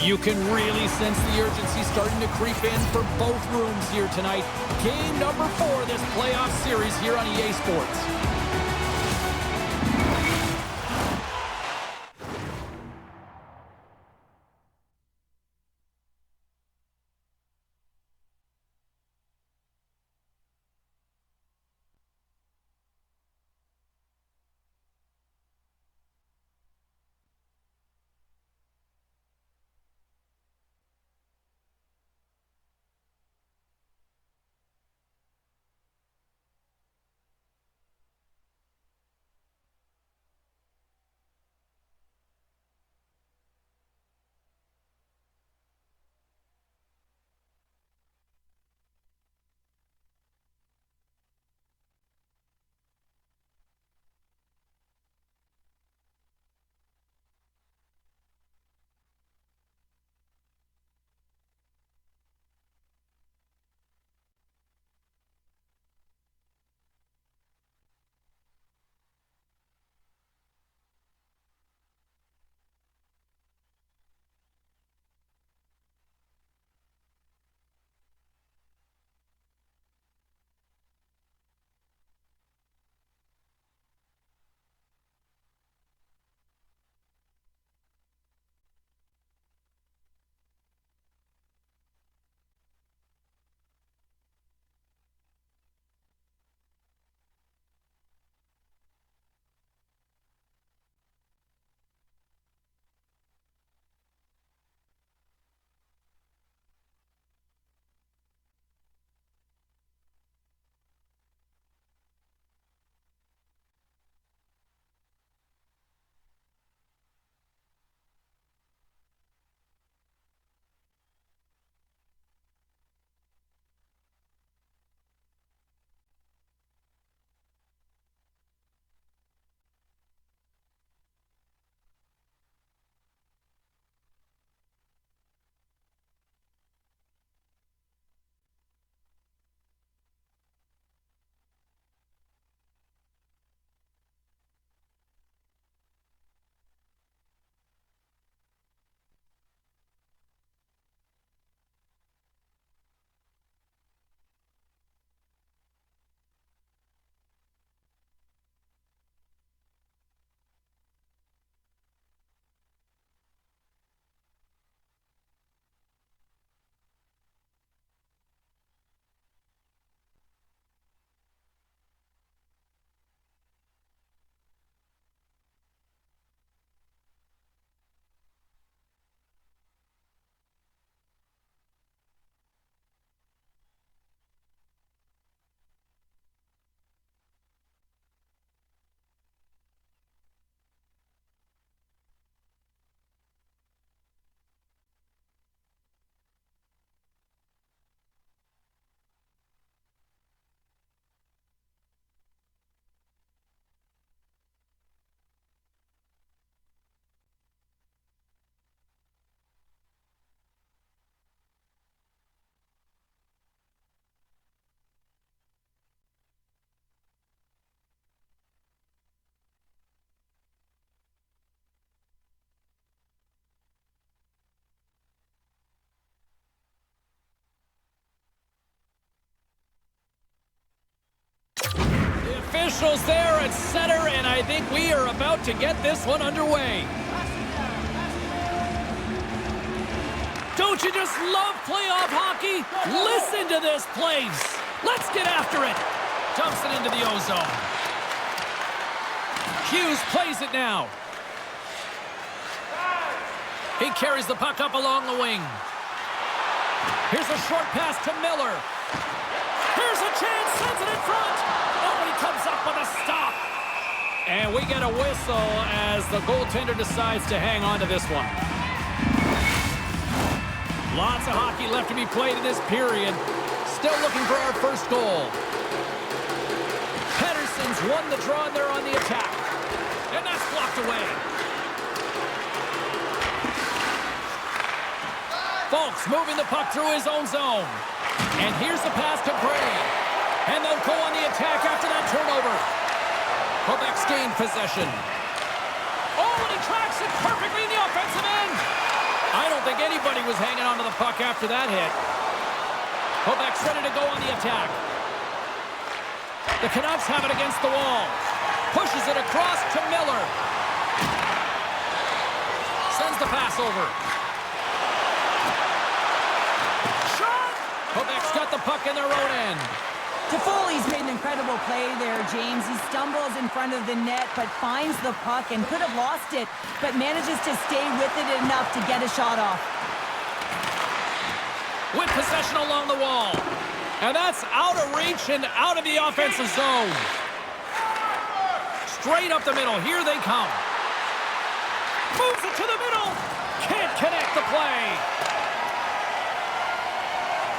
You can really sense the urgency starting to creep in for both rooms here tonight. Game number 4 of this playoff series here on EA Sports. Officials there at center, and I think we are about to get this one underway. Don't you just love playoff hockey? Listen to this place. Let's get after it. Dumps it into the O-zone. Hughes plays it now. He carries the puck up along the wing. Here's a short pass to Miller. Here's a chance, sends it in front. Nobody comes up with a stop. And we get a whistle as the goaltender decides to hang on to this one. Lots of hockey left to be played in this period. Still looking for our first goal. Pettersson's won the draw there on the attack. And that's blocked away. Folks moving the puck through his own zone. And here's the pass to Gray. And they'll go on the attack after that turnover. Quebec's gained possession. Oh, and he tracks it perfectly in the offensive end. I don't think anybody was hanging on to the puck after that hit. Quebec's ready to go on the attack. The Canucks have it against the wall. Pushes it across to Miller. Sends the pass over. Shot! Quebec's got the puck in their own end. Toffoli's made an incredible play there, James. He stumbles in front of the net, but finds the puck and could have lost it, but manages to stay with it enough to get a shot off. With possession along the wall. And that's out of reach and out of the offensive zone. Straight up the middle. Here they come. Moves it to the middle. Can't connect the play.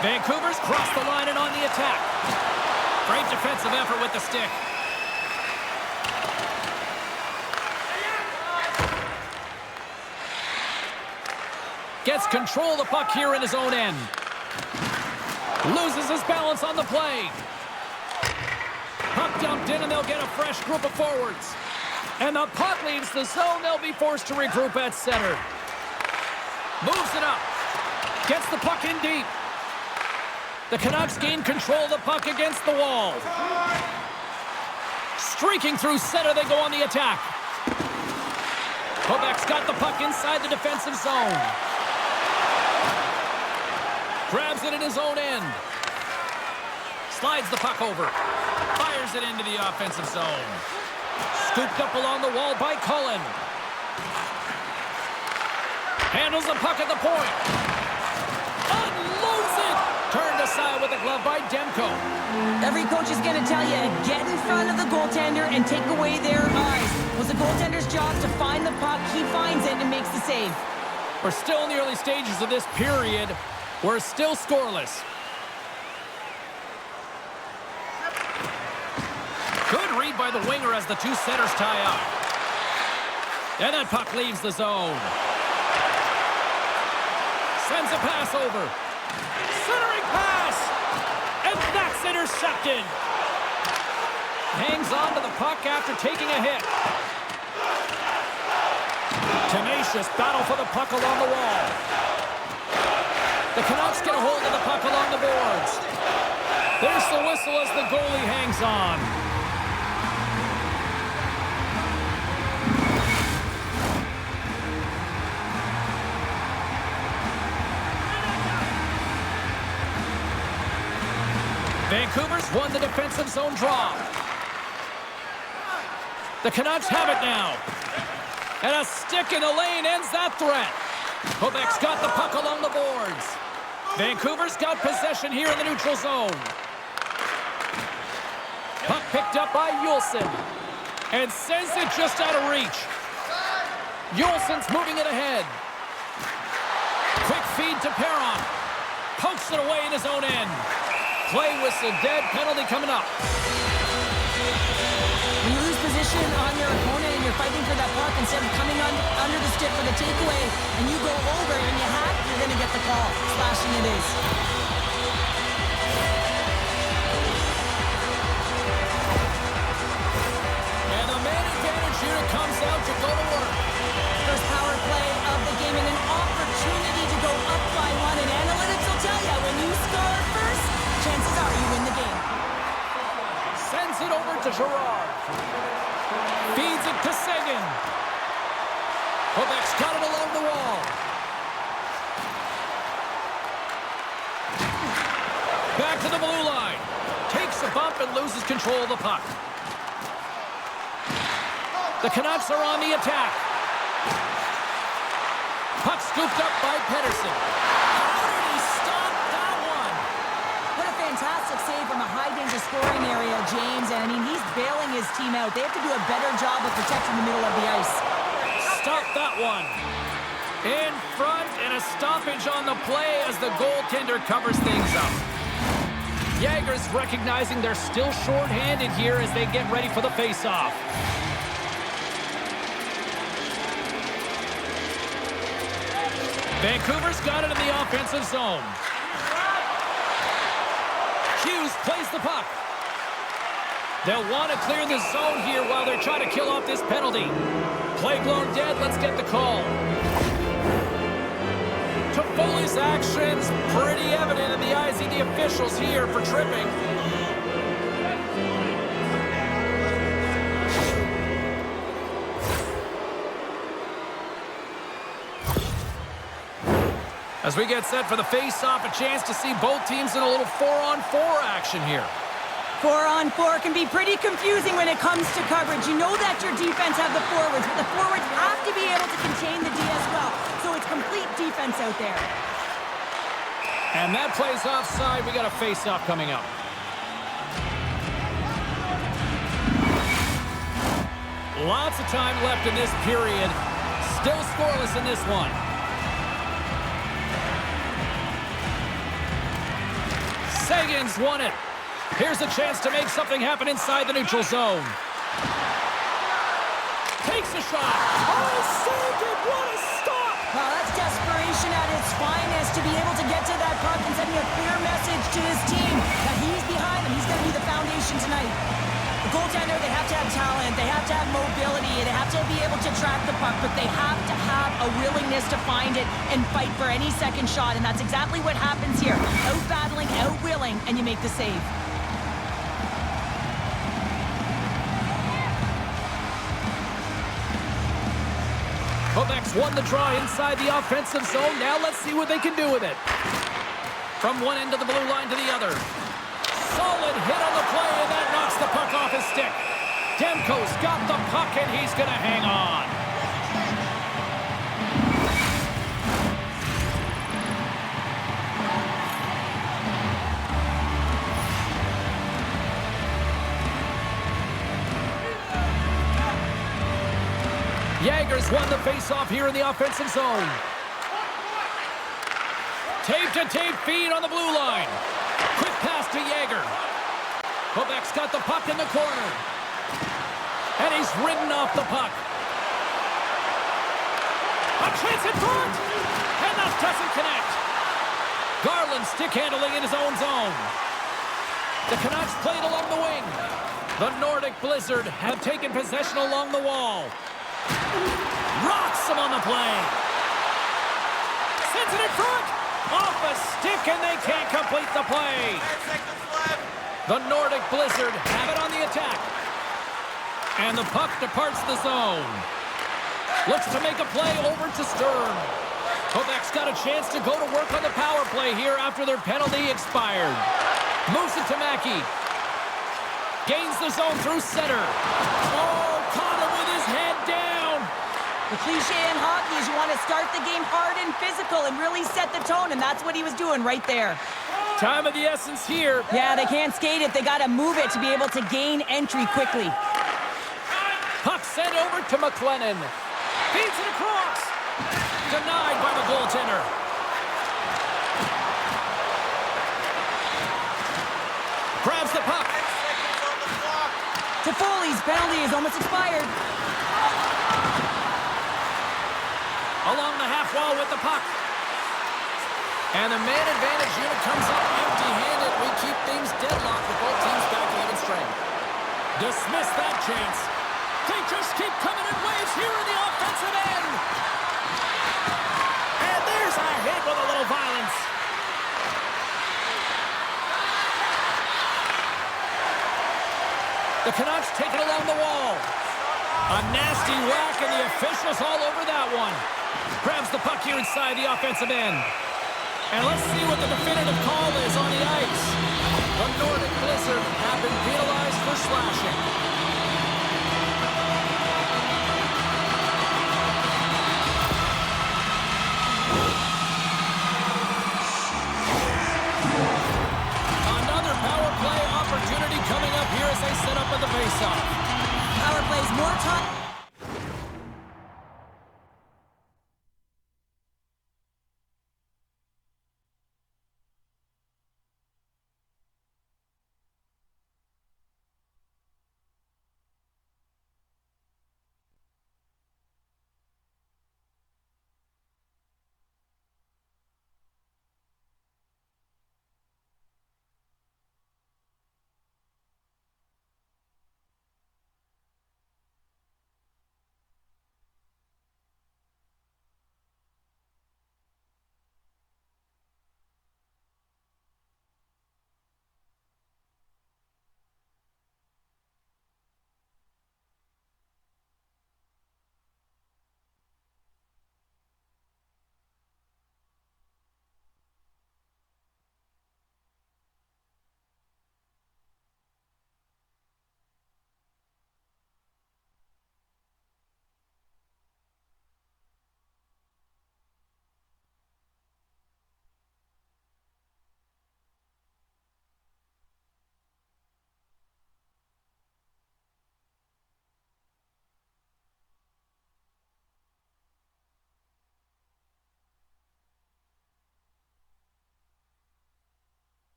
Vancouver's crossed the line and on the attack. Great defensive effort with the stick. Gets control of the puck here in his own end. Loses his balance on the play. Puck dumped in and they'll get a fresh group of forwards. And the puck leaves the zone. They'll be forced to regroup at center. Moves it up. Gets the puck in deep. The Canucks gain control of the puck against the wall. Streaking through center, they go on the attack. Quebec's got the puck inside the defensive zone. Grabs it in his own end. Slides the puck over. Fires it into the offensive zone. Scooped up along the wall by Cullen. Handles the puck at the point. Unloads it. Turned aside with a glove by Demko. Every coach is going to tell you, get in front of the goaltender and take away their eyes. It was the goaltender's job to find the puck. He finds it and makes the save. We're still in the early stages of this period. We're still scoreless. Good read by the winger as the two centers tie up. And that puck leaves the zone. Sends a pass over. Centering pass! And that's intercepted. Hangs on to the puck after taking a hit. Tenacious battle for the puck along the wall. The Canucks get a hold of the puck along the boards. There's the whistle as the goalie hangs on. Vancouver's won the defensive zone draw. The Canucks have it now. And a stick in the lane ends that threat. Quebec's got the puck along the boards. Vancouver's got possession here in the neutral zone. Puck picked up by Juulsen. And sends it just out of reach. Juulsen's moving it ahead. Quick feed to Perron. Pokes it away in his own end. Play whistle dead. Penalty coming up. When you lose position on your opponent and you're fighting for that puck instead of coming under the stick for the takeaway and you go over and you hack, you're going to get the call. Slashing it is. And the man advantage here comes out to go to work. First power play of the game and an opportunity to go up by one. And analytics will tell you when you score first, chances are you win the game. Sends it over to Girard. Feeds it to Seguin. Quebec's got it along the wall. Back to the blue line. Takes a bump and loses control of the puck. The Canucks are on the attack. Puck scooped up by Pettersson. How did he stop that one? What a fantastic save from a high-danger scoring area, James. And, I mean, he's bailing his team out. They have to do a better job of protecting the middle of the ice. Stop that one. In front and a stoppage on the play as the goaltender covers things up. Jagger's recognizing they're still short-handed here as they get ready for the face-off. Vancouver's got it in the offensive zone. Hughes plays the puck. They'll want to clear the zone here while they're trying to kill off this penalty. Play blown dead. Let's get the call. Toffoli's actions pretty evident in the eyes of the officials here for tripping. As we get set for the face-off, a chance to see both teams in a little 4-on-4 action here. 4-on-4 can be pretty confusing when it comes to coverage. You know that your defense have the forwards, but the forwards have to be able to contain the D as well. So it's complete defense out there. And that plays offside. We got a face-off coming up. Lots of time left in this period. Still scoreless in this one. Sagan's won it. Here's a chance to make something happen inside the neutral zone. Takes a shot. Oh, Sagan, what a stop! Well, that's desperation at its finest to be able to get to that puck and sending a clear message to his team that he's behind them. He's going to be the foundation tonight. The goaltender, they have to have talent, they have to have mobility, they have to be able to track the puck, but they have to have a willingness to find it and fight for any second shot, and that's exactly what happens here. Out-battling, out-willing, and you make the save. Quebec's won the draw inside the offensive zone. Now let's see what they can do with it. From one end of the blue line to the other. Solid hit on the play, and that knocks the puck off his stick. Demko's got the puck, and he's going to hang on. Jager's won the faceoff here in the offensive zone. Tape-to-tape feed on the blue line. Quick pass to Jager. Quebec's got the puck in the corner. And he's ridden off the puck. A chance in front. And that doesn't connect. Garland stick handling in his own zone. The Canucks played along the wing. The Nordic Blizzard have taken possession along the wall. Rocks him on the play. Sends it in front. Off a stick, and they can't complete the play. The Nordic Blizzard have it on the attack. And the puck departs the zone. Looks to make a play over to Stern. Quebec's got a chance to go to work on the power play here after their penalty expired. Moves it to Mackey. Gains the zone through center. Oh, caught him with his head down. The cliche in hockey is you want to start the game hard and physical and really set the tone, and that's what he was doing right there. Time of the essence here. Yeah, they can't skate it. They got to move it to be able to gain entry quickly. Puck sent over to McLennan. Feeds it across. Denied by the goaltender. Grabs the puck. Toffoli's penalty is almost expired. Along the half wall with the puck. And the man advantage unit comes up empty-handed. We keep things deadlocked with both teams back to even strength. Dismiss that chance. They just keep coming in waves here in the offensive end. And there's a hit with a little violence. The Canucks take it along the wall. A nasty whack, and the officials all over that one. Grabs the puck here inside the offensive end. And let's see what the definitive call is on the ice. The Nordic Blizzard have been penalized for slashing. Another power play opportunity coming up here as they set up at the faceoff. Power plays more time.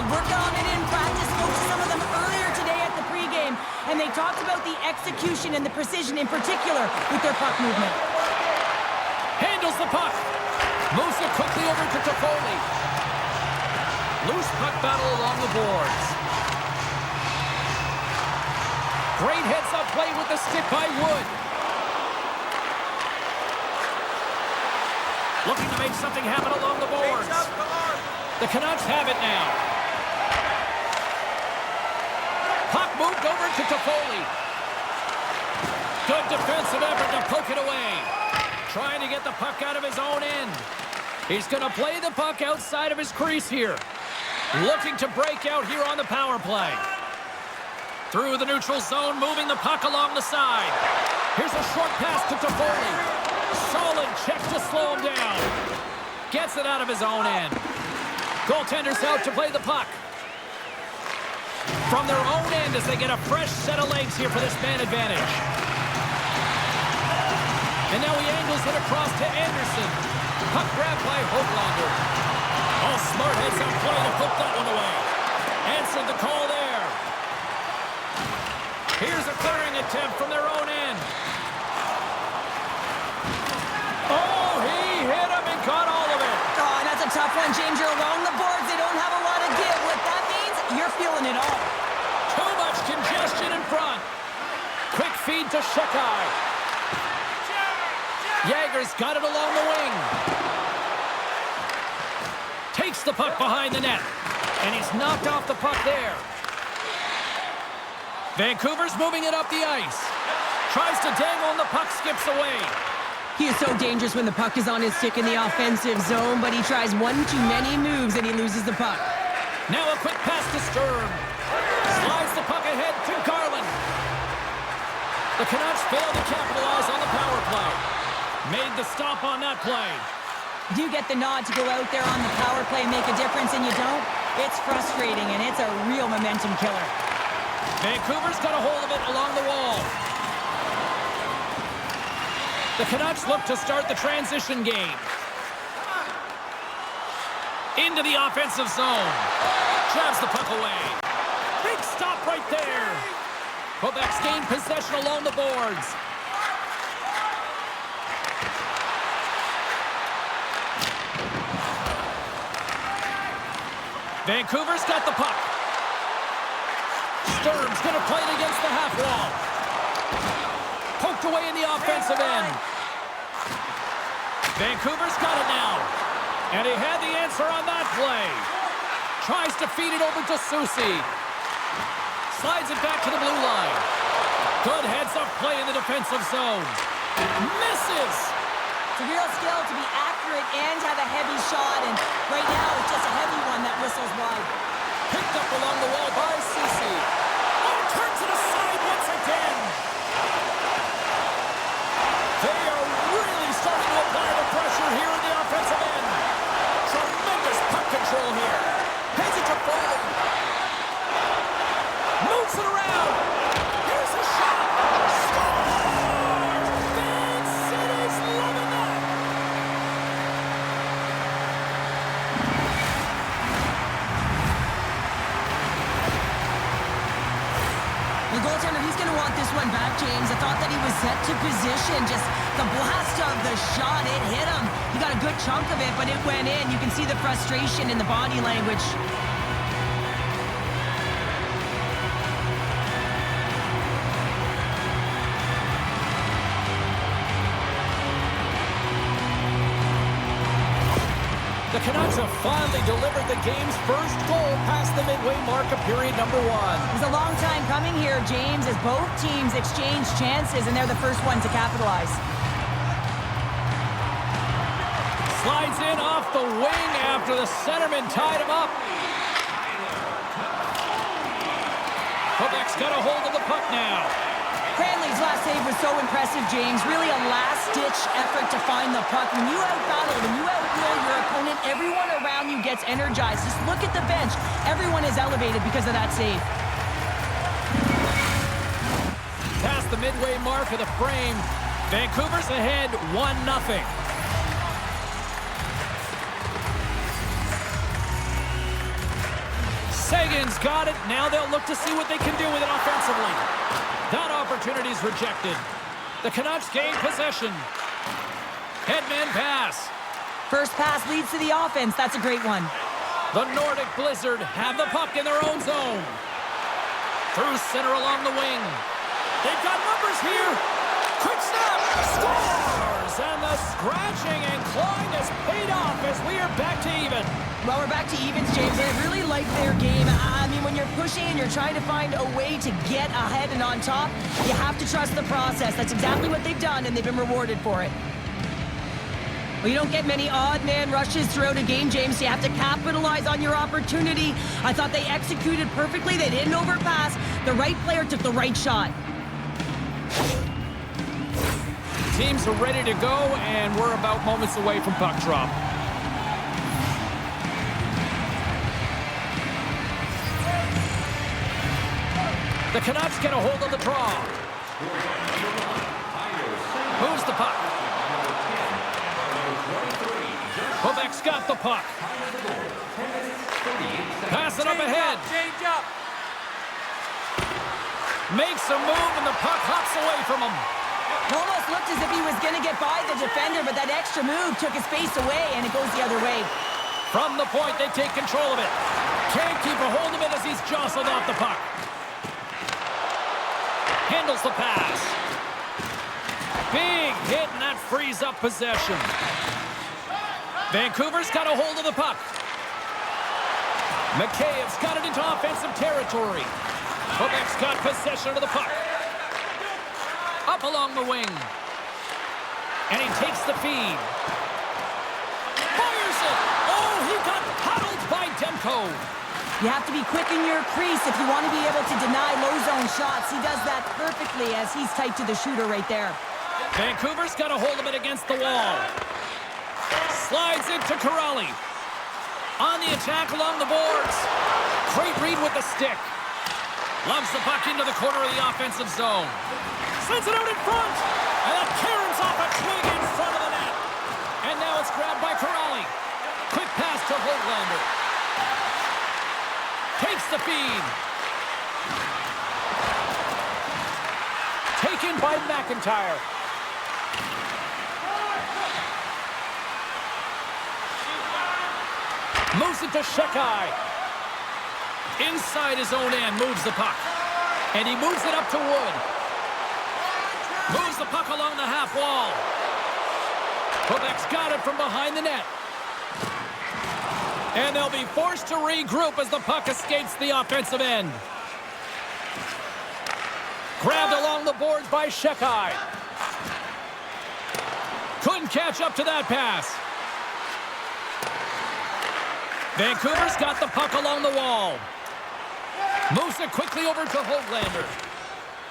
working on it in practice. Spoke to some of them earlier today at the pregame, and they talked about the execution and the precision in particular with their puck movement. Handles the puck. Moves it quickly over to Toffoli. Loose puck battle along the boards. Great heads-up play with the stick by Wood. Looking to make something happen along the boards. The Canucks have it now. Puck moved over to Toffoli. Good defensive effort to poke it away. Trying to get the puck out of his own end. He's going to play the puck outside of his crease here. Looking to break out here on the power play. Through the neutral zone, moving the puck along the side. Here's a short pass to Toffoli. Solid check to slow him down. Gets it out of his own end. Goaltender's out to play the puck. From their own end as they get a fresh set of legs here for this man advantage. And now he angles it across to Anderson. Puck grabbed by Höglander. Oh, smart heads-up play to put that one away. Answered the call there. Here's a clearing attempt from their own end. Oh, he hit him and caught all of it. Oh, and that's a tough one, James. You're along the boards. They don't have a lot of give. What that means, you're feeling it all. Too much congestion in front. Quick feed to S.O.A.C.J.V. Jagger's got it along the wing. Takes the puck behind the net. And he's knocked off the puck there. Vancouver's moving it up the ice. Tries to dangle and the puck skips away. He is so dangerous when the puck is on his stick in the offensive zone, but he tries one too many moves and he loses the puck. Now a quick pass to Sturm. Slides the puck ahead to Garland. The Canucks fail to capitalize on the power play. Made the stop on that play. You get the nod to go out there on the power play and make a difference, and you don't? It's frustrating, and it's a real momentum killer. Vancouver's got a hold of it along the wall. The Canucks look to start the transition game. Into the offensive zone. Grabs the puck away. Big stop right there. Quebec's gained possession along the boards. Vancouver's got the puck. Sturm's going to play it against the half wall. Poked away in the offensive end. Vancouver's got it now. And he had the answer on that play. Tries to feed it over to S.O.A.C.J.V. Slides it back to the blue line. Good heads-up play in the defensive zone. Misses! It's a real skill to be accurate and have a heavy shot, and right now it's just a heavy one that whistles wide. Picked up along the wall by Ceci. Oh, turns it aside once again. They are really starting to apply the pressure here in the offensive end. Tremendous puck control here. Hands it to Foley. Moves it around. Here's a shot. Score! Van City's loving that. The goaltender, he's going to want this one back, James. I thought that he was set to position. Just the blast of the shot, it hit him. He got a good chunk of it, but it went in. You can see the frustration in the body language. The Canucks have finally delivered the game's first goal past the midway mark of period number 1. It's a long time coming here, James, as both teams exchange chances, and they're the first one to capitalize. Slides in off the wing after the centerman tied him up. Quebec's got a hold of the puck now. Cranley's last save was so impressive, James. Really a last-ditch effort to find the puck. When you out-battle, when you out-will your opponent, everyone around you gets energized. Just look at the bench. Everyone is elevated because of that save. Past the midway mark of the frame, Vancouver's ahead 1-0. Sagan's got it. Now they'll look to see what they can do with it offensively. That opportunity's rejected. The Canucks gain possession. Headman pass. First pass leads to the offense. That's a great one. The Nordic Blizzard have the puck in their own zone. Through center along the wing. They've got numbers here. Quick snap. Scores! And the scratching and clawing has paid off as we are back to even. Well, we're back to evens, James, and I really like their game. I mean, when you're pushing and you're trying to find a way to get ahead and on top, you have to trust the process. That's exactly what they've done, and they've been rewarded for it. Well, you don't get many odd man rushes throughout a game, James, so you have to capitalize on your opportunity. I thought they executed perfectly. They didn't overpass. The right player took the right shot. Teams are ready to go, and we're about moments away from puck drop. The Canucks get a hold of the draw. Moves the puck. Quebec's got the puck. Pass it up ahead. Change up. Makes a move, and the puck hops away from him. Almost looked as if he was going to get by the defender, but that extra move took his face away, and it goes the other way. From the point, they take control of it. Can't keep a hold of it as he's jostled off the puck. Handles the pass. Big hit, and that frees up possession. Vancouver's got a hold of the puck. McCabe's got it into offensive territory. Quebec's got possession of the puck. Up along the wing. And he takes the feed. Fires it. Oh, he got paddled by Demko. You have to be quick in your crease if you want to be able to deny low zone shots. He does that perfectly as he's tight to the shooter right there. Vancouver's got a hold of it against the wall. Slides into Corrali. On the attack along the boards. Great read with the stick. Loves the puck into the corner of the offensive zone. Sends it out in front. And that caroms off a twig in front of the net. And now it's grabbed by Corrali. Quick pass to Holtlander. Takes the feed. Taken by McIntyre. Moves it to Shekai. Inside his own end, moves the puck. And he moves it up to Wood. Moves the puck along the half wall. Quebec's got it from behind the net. And they'll be forced to regroup as the puck escapes the offensive end. Grabbed along the boards by Shekai. Couldn't catch up to that pass. Vancouver's got the puck along the wall. Moves it quickly over to Holtlander.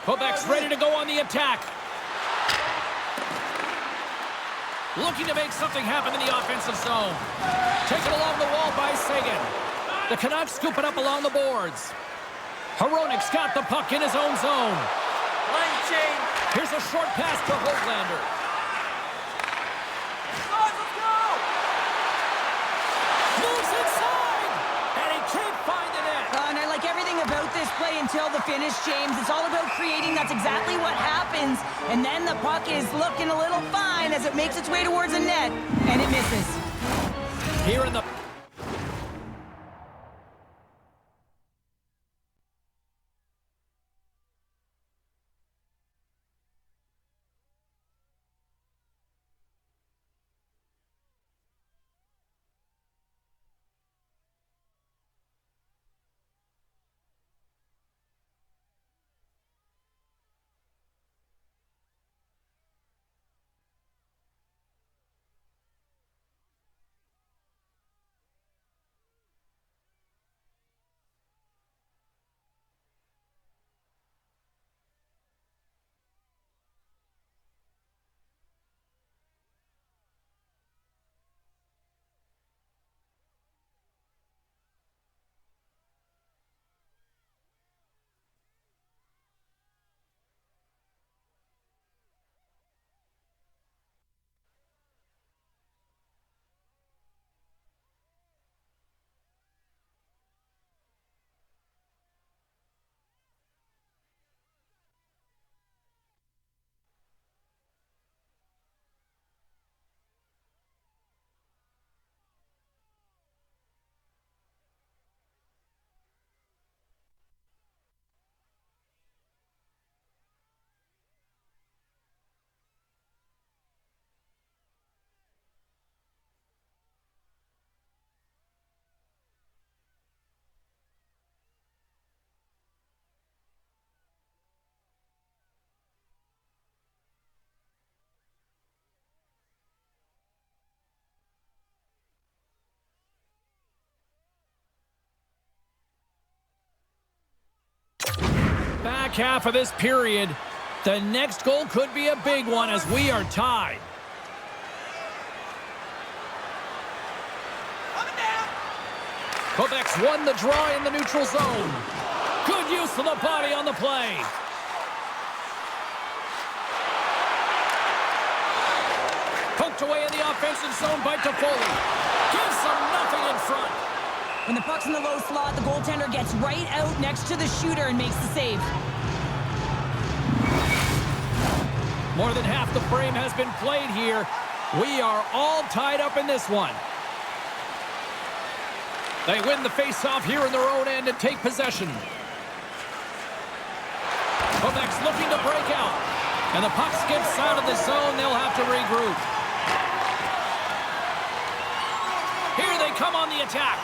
Quebec's ready to go on the attack. Looking to make something happen in the offensive zone. Taken along the wall by Sagan. The Canucks scoop it up along the boards. Hronik's got the puck in his own zone. Line change. Here's a short pass to Holtlander. Let's go. Moves inside! And he can't find the net. And I like everything about this play until the finish, James. It's all about creating. That's exactly what happens. And then the puck is looking a little fine as it makes its way towards the net. And it misses. Here in the... back half of this period. The next goal could be a big one as we are tied. Quebec's won the draw in the neutral zone. Good use of the body on the play. Poked away in the offensive zone by Toffoli. Gives them nothing in front. When the puck's in the low slot, the goaltender gets right out next to the shooter and makes the save. More than half the frame has been played here. We are all tied up in this one. They win the face-off here in their own end and take possession. Quebec's looking to break out. And the puck skips out of the zone. They'll have to regroup. Here they come on the attack.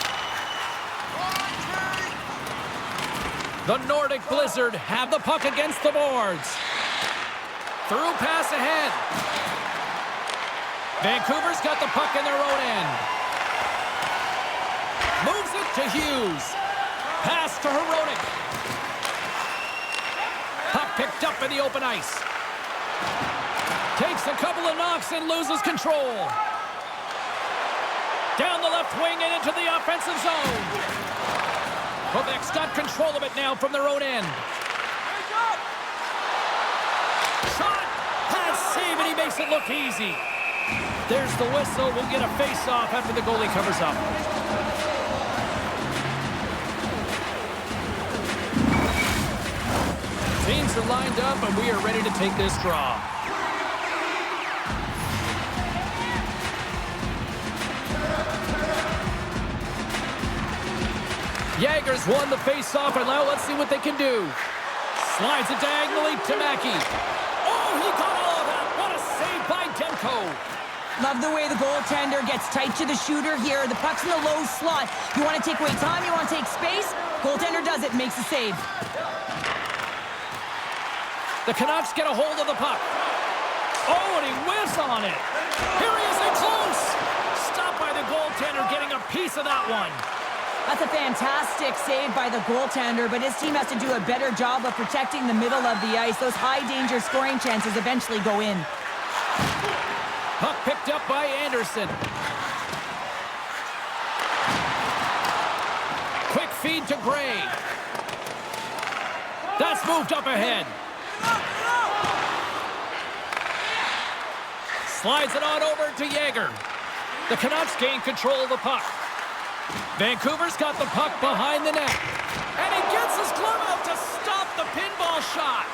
The Nordic Blizzard have the puck against the boards. Through pass ahead. Vancouver's got the puck in their own end. Moves it to Hughes. Pass to Herodic. Puck picked up in the open ice. Takes a couple of knocks and loses control. Down the left wing and into the offensive zone. Quebec's got control of it now from their own end. Shot! Pass save and he makes it look easy. There's the whistle. We'll get a face-off after the goalie covers up. Teams are lined up and we are ready to take this draw. Jagger's won the face-off, and now let's see what they can do. Slides it diagonally to Mackey. Oh, he got all of that. What a save by Demko. Love the way the goaltender gets tight to the shooter here. The puck's in the low slot. You want to take away time, you want to take space. Goaltender does it, makes the save. The Canucks get a hold of the puck. Oh, and he whiffs on it. Here he is in close. Stopped by the goaltender, getting a piece of that one. That's a fantastic save by the goaltender, but his team has to do a better job of protecting the middle of the ice. Those high-danger scoring chances eventually go in. Puck picked up by Anderson. Quick feed to Gray. That's moved up ahead. Slides it on over to Jagger. The Canucks gain control of the puck. Vancouver's got the puck behind the net. And he gets his glove out to stop the pinball shot.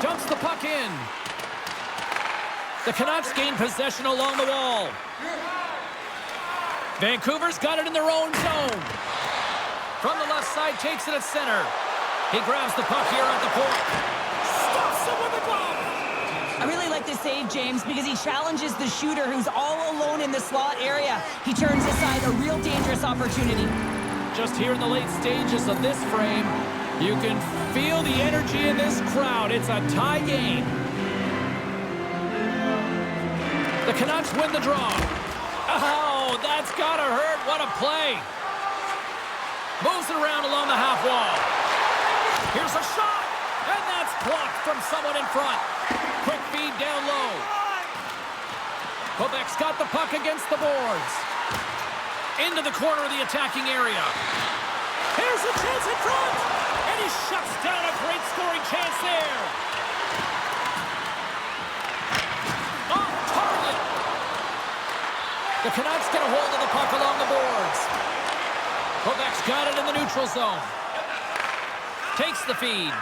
Dumps the puck in. The Canucks gain possession along the wall. Vancouver's got it in their own zone. From the left side, takes it at center. He grabs the puck here at the point. Stops it with a glove. I really like this save, James, because he challenges the shooter who's all alone in the slot area. He turns aside a real dangerous opportunity. Just here in the late stages of this frame, you can feel the energy in this crowd. It's a tie game. The Canucks win the draw. Oh, that's gotta hurt. What a play. Moves it around along the half wall. Here's a shot, and that's blocked from someone in front. Quick feed down low. Quebec's got the puck against the boards. Into the corner of the attacking area. Here's a chance in front, and he shuts down a great scoring chance there. On target. The Canucks get a hold of the puck along the boards. Quebec's got it in the neutral zone. Takes the feed.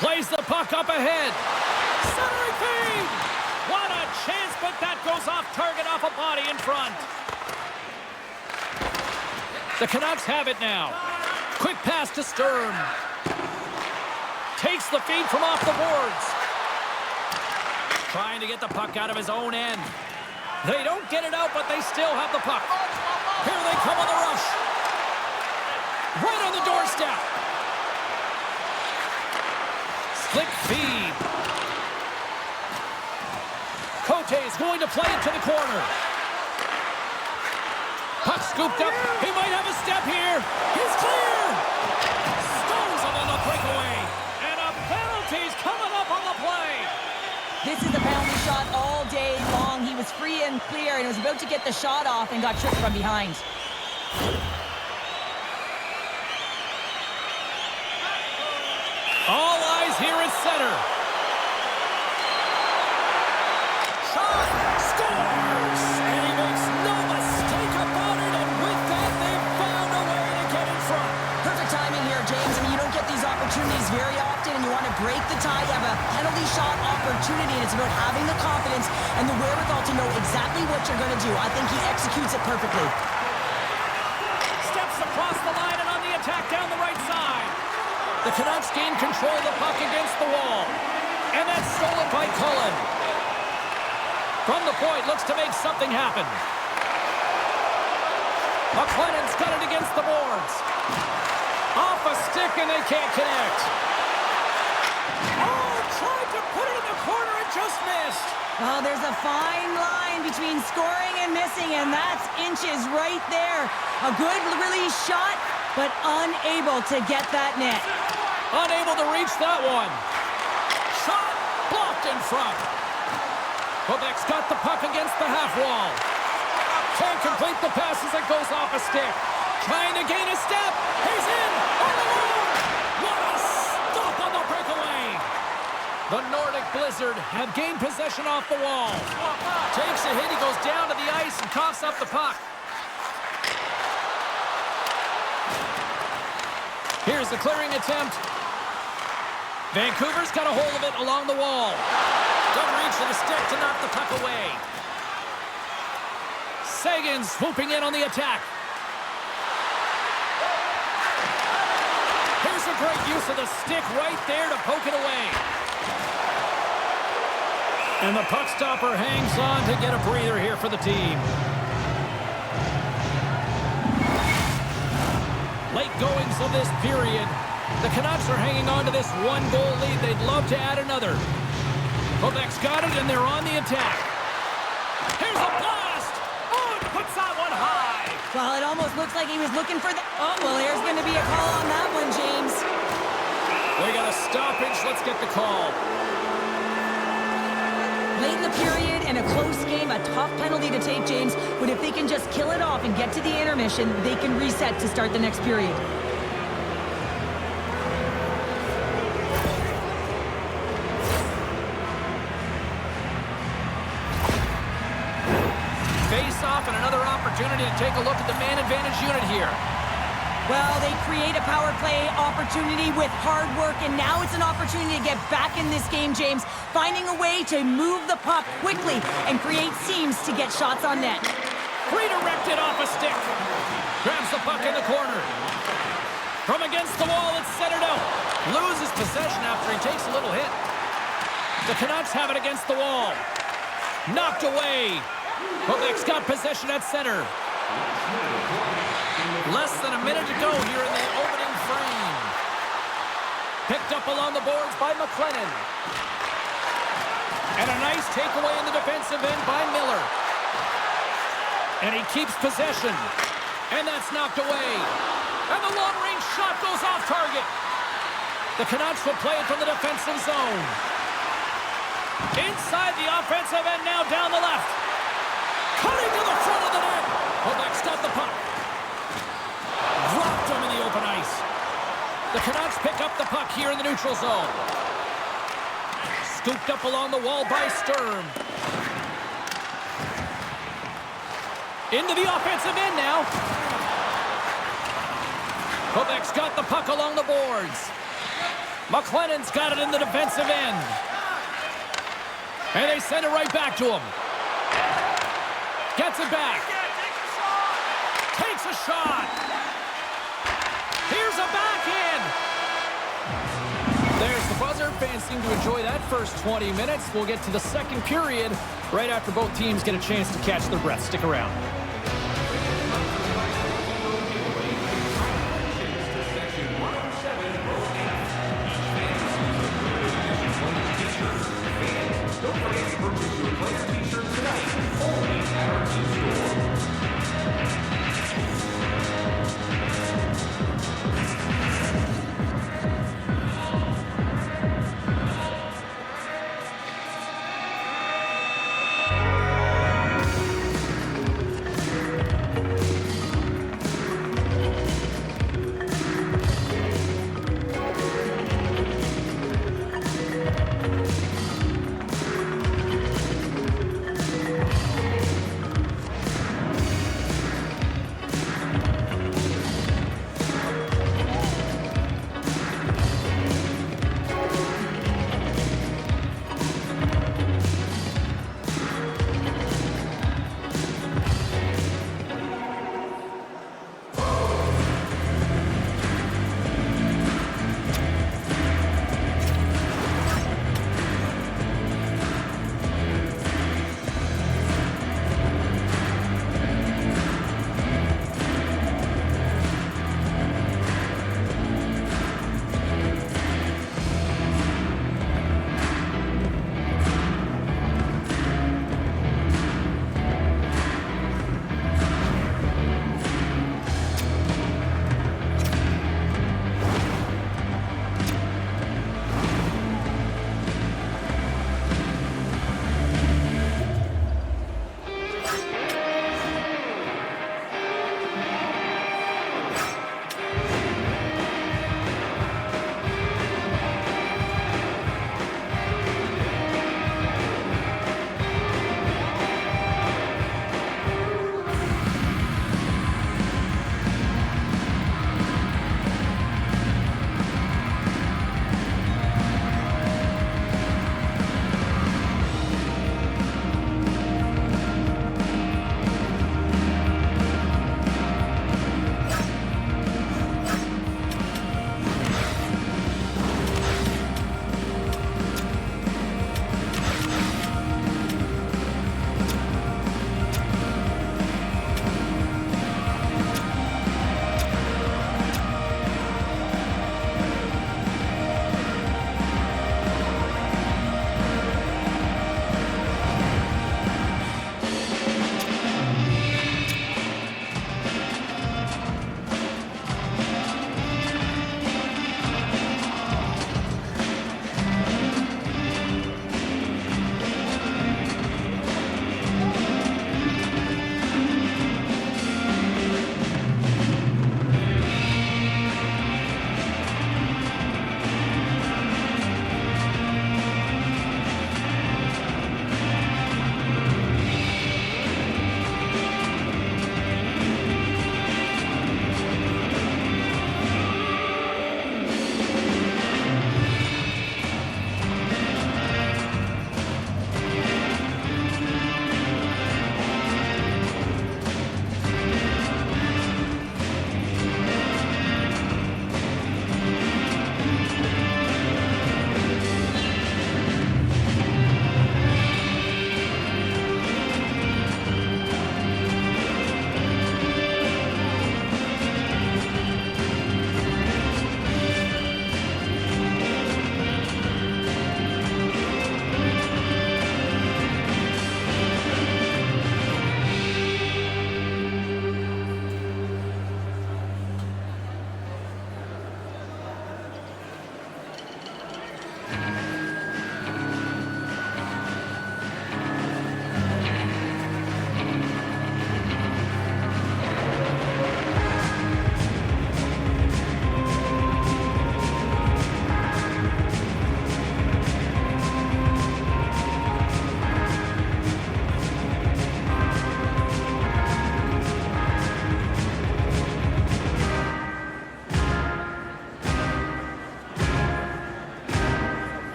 Plays the puck up ahead. Centering feed. What a chance, but that goes off target off a body in front. The Canucks have it now. Quick pass to Sturm. Takes the feed from off the boards. Trying to get the puck out of his own end. They don't get it out, but they still have the puck. Here they come on the rush. Right on the doorstep. Slick feed. Cote is going to play it to the corner. Puck scooped up. He might have a step here. He's clear. Stones him on the breakaway. And a penalty's coming up on the play. This is a penalty shot all day long. He was free and clear and was about to get the shot off and got tripped from behind. All eyes here at center. Shot scores! And he makes no mistake about it. And with that, they've found a way to get in front. Perfect timing here, James. I mean, you don't get these opportunities very often, and you want to break the tie. You have a penalty shot opportunity, and it's about having the confidence and the wherewithal to know exactly what you're going to do. I think he executes it perfectly. Steps across the line and on the attack down the right side. The Canucks gain control of the puck against the wall. And that's stolen by Cullen. From the point, looks to make something happen. McLennan's got it against the boards. Off a stick and they can't connect. Oh, tried to put it in the corner and just missed. Well, there's a fine line between scoring and missing, and that's inches right there. A good release shot, but unable to get that net. Unable to reach that one. Shot blocked in front. Quebec's got the puck against the half wall. Can't complete the pass as it goes off a stick. Trying to gain a step. He's in. All alone. What a stop on the breakaway. The Nordic Blizzard have gained possession off the wall. Takes a hit. He goes down to the ice and coughs up the puck. Here's the clearing attempt. Vancouver's got a hold of it along the wall. Doesn't reach to the stick to knock the puck away. Sagan swooping in on the attack. Here's a great use of the stick right there to poke it away. And the puck stopper hangs on to get a breather here for the team. Late goings of this period. The Canucks are hanging on to this one-goal lead. They'd love to add another. Quebec's got it, and they're on the attack. Here's a blast! Oh, and puts that one high. Well, it almost looks like he was looking for the... Oh, well, there's going to be a call on that one, James. They got a stoppage. Let's get the call. Late in the period and a close game, a tough penalty to take, James. But if they can just kill it off and get to the intermission, they can reset to start the next period. Face-off and another opportunity to take a look at the man advantage unit here. Well, they create a power play opportunity with hard work, and now it's an opportunity to get back in this game, James. Finding a way to move the puck quickly and create seams to get shots on net. Redirected off a stick. Grabs the puck in the corner. From against the wall, it's centered out. Loses possession after he takes a little hit. The Canucks have it against the wall. Knocked away. Quebec's got possession at center. Less than a minute to go here in the opening frame. Picked up along the boards by McLennan. And a nice takeaway in the defensive end by Miller. And he keeps possession. And that's knocked away. And the long-range shot goes off target. The Canucks will play it from the defensive zone. Inside the offensive end now down the left. Cutting to the front of the net. Quebec's got the puck. Dropped him in the open ice. The Canucks pick up the puck here in the neutral zone. Scooped up along the wall by Sturm. Into the offensive end now. Quebec's got the puck along the boards. McLennan's got it in the defensive end. And they send it right back to him. Gets it back. Takes a shot. Here's a backhand. There's the buzzer. Fans seem to enjoy that first 20 minutes. We'll get to the second period right after both teams get a chance to catch their breath. Stick around.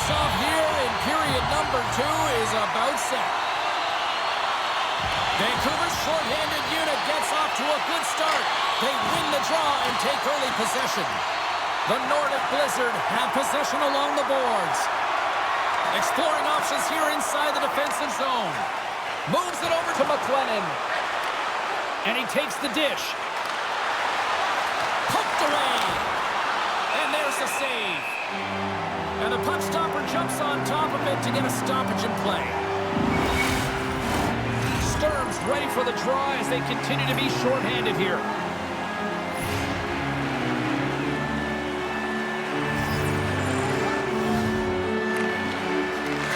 face-off here in period number 2 is about set. Vancouver's short-handed unit gets off to a good start. They win the draw and take early possession. The Nordic Blizzard have possession along the boards. Exploring options here inside the defensive zone. Moves it over to McLennan. And he takes the dish. Poked away. And there's the save. And the puck stopper jumps on top of it to get a stoppage in play. Sturm's ready for the draw as they continue to be shorthanded here.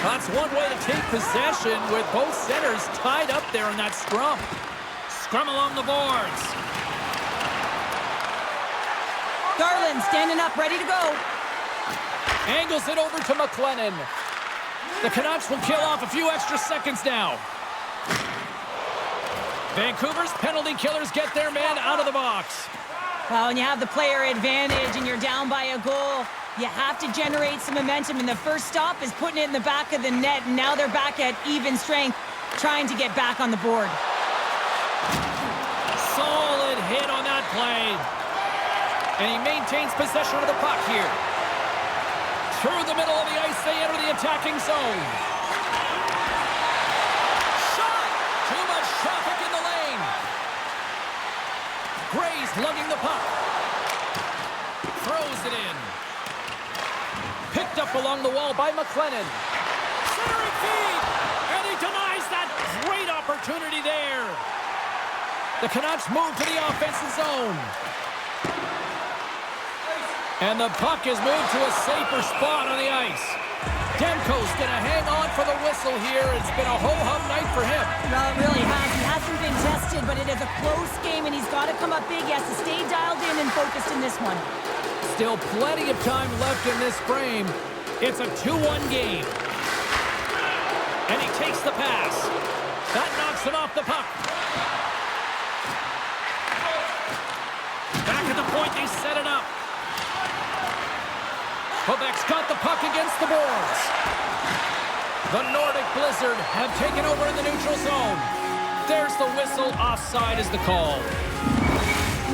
That's one way to take possession with both centers tied up there in that scrum. Scrum along the boards. Garland standing up, ready to go. Angles it over to McLennan. The Canucks will kill off a few extra seconds now. Vancouver's penalty killers get their man out of the box. Well, when you have the player advantage and you're down by a goal, you have to generate some momentum, and the first stop is putting it in the back of the net, and now they're back at even strength, trying to get back on the board. Solid hit on that play. And he maintains possession of the puck here. Through the middle of the ice, they enter the attacking zone. Shot! Too much traffic in the lane. Gray's lugging the puck. Throws it in. Picked up along the wall by McLennan. Centering feed! And he denies that great opportunity there. The Canucks move to the offensive zone. And the puck is moved to a safer spot on the ice. Demko's going to hang on for the whistle here. It's been a ho-hum night for him. Well, it really has. He hasn't been tested, but it is a close game, and he's got to come up big. He has to stay dialed in and focused in this one. Still plenty of time left in this frame. It's a 2-1 game. And he takes the pass. That knocks it off the puck. Back at the point, they set it up. Quebec's got the puck against the boards. The Nordic Blizzard have taken over in the neutral zone. There's the whistle. Offside is the call.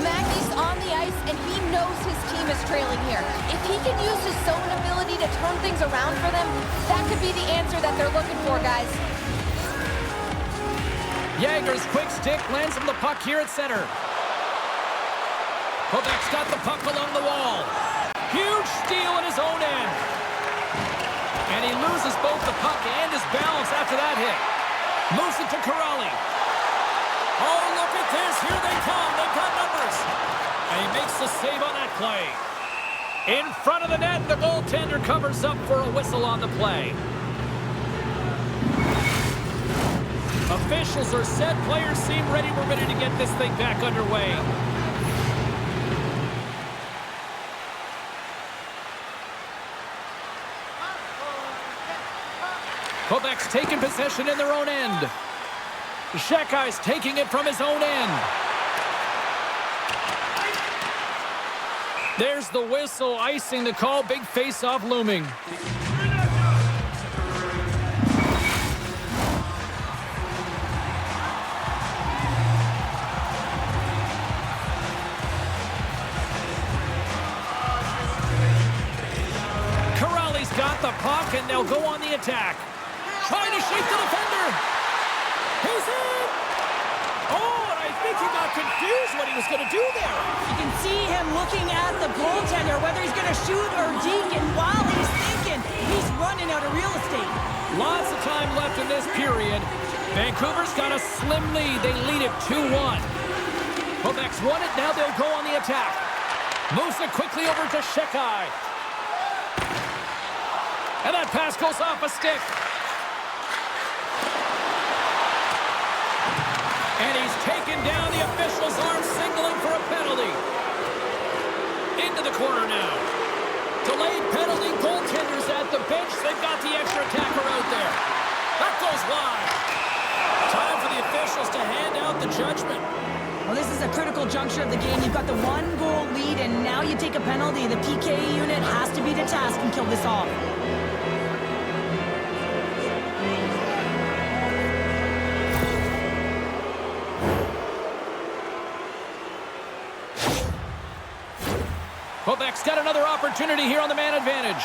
Mackey's on the ice, and he knows his team is trailing here. If he can use his zone ability to turn things around for them, that could be the answer that they're looking for, guys. Yager's quick stick lands him the puck here at center. Quebec's got the puck along the wall. Huge steal in his own end. And he loses both the puck and his balance after that hit. Moves it to Corrali. Oh, look at this. Here they come. They've got numbers. And he makes the save on that play. In front of the net, the goaltender covers up for a whistle on the play. Officials are set. Players seem ready. We're ready to get this thing back underway. Quebec's taking possession in their own end. S.O.A.C.J.V taking it from his own end. There's the whistle, icing the call. Big face-off looming. Corrali's got the puck, and they'll go on the attack. Trying to shake the defender. He's in. Oh, and I think he got confused what he was going to do there. You can see him looking at the goaltender, whether he's going to shoot or deke, and while he's thinking, he's running out of real estate. Lots of time left in this period. Vancouver's got a slim lead. They lead it 2-1. Quebec's won it. Now they'll go on the attack. Moves it quickly over to S.O.A.C.J.V. And that pass goes off a stick. And he's taken down. The official's arm signaling for a penalty. Into the corner now. Delayed penalty. Goaltenders at the bench. They've got the extra attacker out there. That goes wide. Time for the officials to hand out the judgment. Well, this is a critical juncture of the game. You've got the 1-goal lead, and now you take a penalty. The PK unit has to be to task and kill this off. Quebec's got another opportunity here on the man advantage.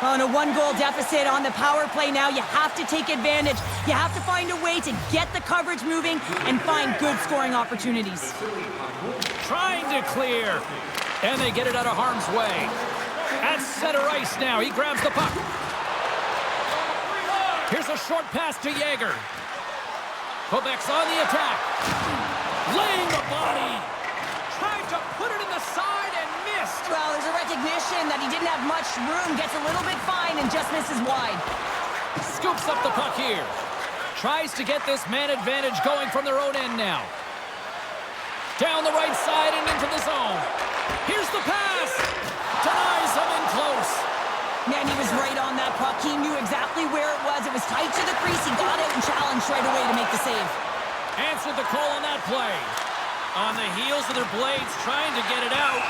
On a one-goal deficit on the power play now, you have to take advantage. You have to find a way to get the coverage moving and find good scoring opportunities. Trying to clear. And they get it out of harm's way. At center ice now. He grabs the puck. Here's a short pass to Yager. Quebec's on the attack. Laying the body. Tried to put it in the side and missed. Well, there's a recognition that he didn't have much room. Gets a little bit fine and just misses wide. Scoops up the puck here. Tries to get this man advantage going from their own end now. Down the right side and into the zone. Here's the pass. Denies him in close. Man, he was right on that puck. He knew exactly where it was. It was tight to the crease. He got out and challenged right away to make the save. Answered the call on that play. On the heels of their blades, trying to get it out.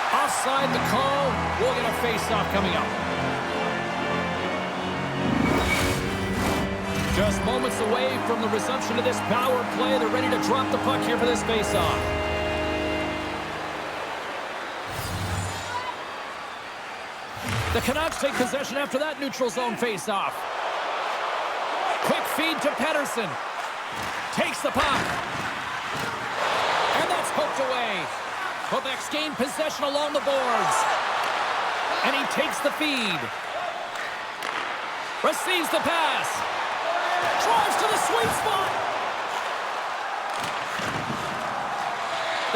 Offside the call. We'll get a face-off coming up. Just moments away from the resumption of this power play. They're ready to drop the puck here for this face-off. The Canucks take possession after that neutral zone face-off. Quick feed to Pettersson. Takes the puck. And that's poked away. Quebec's gained possession along the boards. And he takes the feed. Receives the pass. Drives to the sweet spot.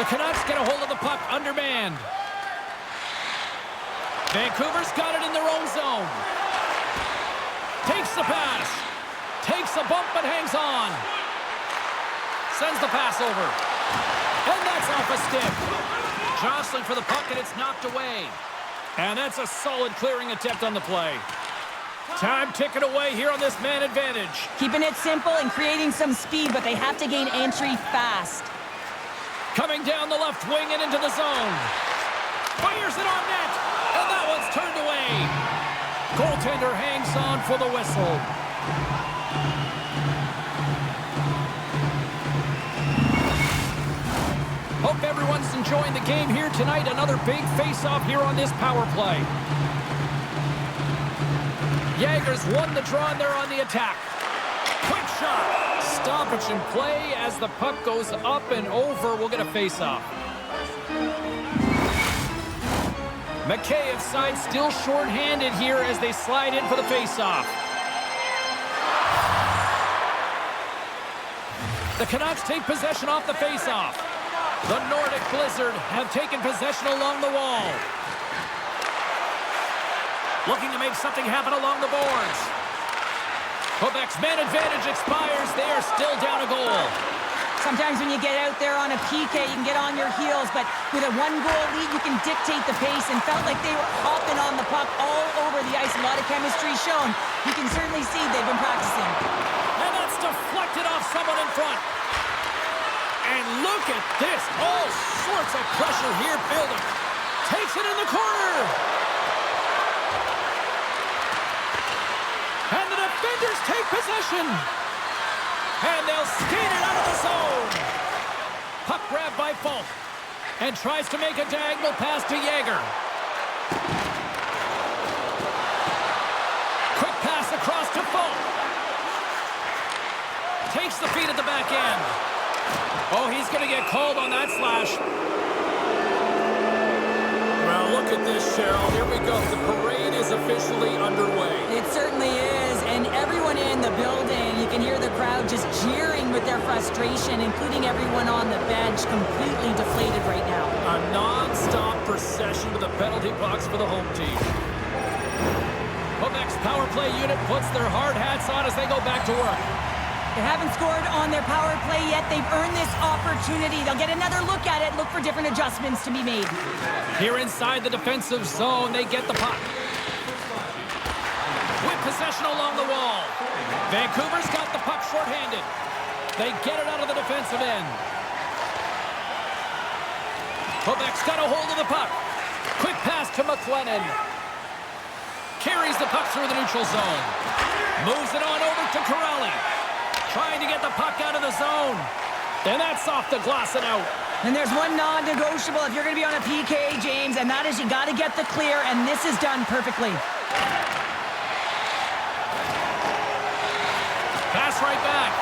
The Canucks get a hold of the puck undermanned. Vancouver's got it in their own zone. Takes the pass. Takes a bump but hangs on. Sends the pass over. And that's off a stick. Jostling for the puck and it's knocked away. And that's a solid clearing attempt on the play. Time ticking away here on this man advantage. Keeping it simple and creating some speed, but they have to gain entry fast. Coming down the left wing and into the zone. Fires it on net. And that one's turned away. Goaltender hangs on for the whistle. Hope everyone's enjoying the game here tonight. Another big face-off here on this power play. Yager's won the draw and they're on the attack. Quick shot. Stoppage in play as the puck goes up and over. We'll get a face-off. McKay's side still short-handed here as they slide in for the face-off. The Canucks take possession off the face-off. The Nordic Blizzard have taken possession along the wall. Looking to make something happen along the boards. Quebec's man advantage expires. They are still down a goal. Sometimes when you get out there on a PK, you can get on your heels, but with a one-goal lead, you can dictate the pace, and felt like they were hopping on the puck all over the ice. A lot of chemistry shown. You can certainly see they've been practicing. And that's deflected off someone in front. And look at this. All sorts of pressure here building. Takes it in the corner. And the defenders take possession. And they'll skate it out of the zone. Puck grabbed by Falk. And tries to make a diagonal pass to Yager. Quick pass across to Falk. Takes the feed at the back end. Oh, he's going to get called on that slash. Well, look at this, Cheryl. Here we go. The parade is officially underway. It certainly is, and everyone in the building, you can hear the crowd just jeering with their frustration, including everyone on the bench, completely deflated right now. A non-stop procession to the penalty box for the home team. Quebec's power play unit puts their hard hats on as they go back to work. They haven't scored on their power play yet. They've earned this opportunity. They'll get another look at it, look for different adjustments to be made. Here inside the defensive zone, they get the puck. With possession along the wall. Vancouver's got the puck shorthanded. They get it out of the defensive end. Quebec's got a hold of the puck. Quick pass to McLennan. Carries the puck through the neutral zone. Moves it on over to Corelli. Trying to get the puck out of the zone. And that's off the glass and out. And there's one non-negotiable if you're going to be on a PK, James, and that is you got to get the clear, and this is done perfectly. Pass right back.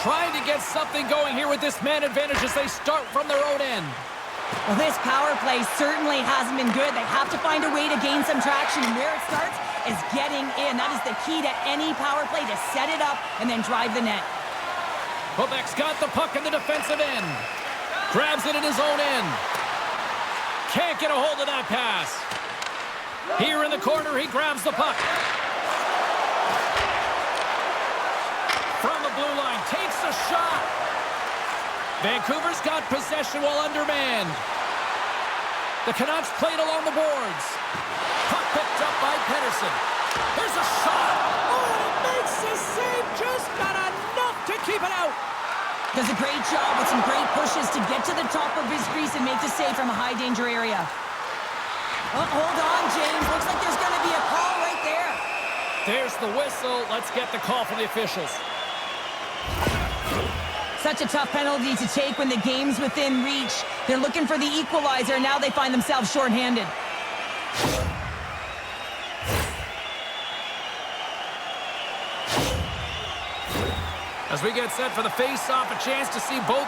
Trying to get something going here with this man advantage as they start from their own end. Well, this power play certainly hasn't been good. They have to find a way to gain some traction, and where it starts is getting in. That is the key to any power play, to set it up and then drive the net. Quebec's got the puck in the defensive end. Grabs it in his own end. Can't get a hold of that pass. Here in the corner, he grabs the puck. From the blue line, takes a shot. Vancouver's got possession while undermanned. The Canucks played along the boards. Puck picked up by Pettersson. There's a shot. Oh, and it makes the save. Just not enough to keep it out. Does a great job with some great pushes to get to the top of his crease and make the save from a high-danger area. Oh, hold on, James. Looks like there's going to be a call right there. There's the whistle. Let's get the call from the officials. Such a tough penalty to take when the game's within reach. They're looking for the equalizer, and now they find themselves shorthanded. As we get set for the face-off, a chance to see both.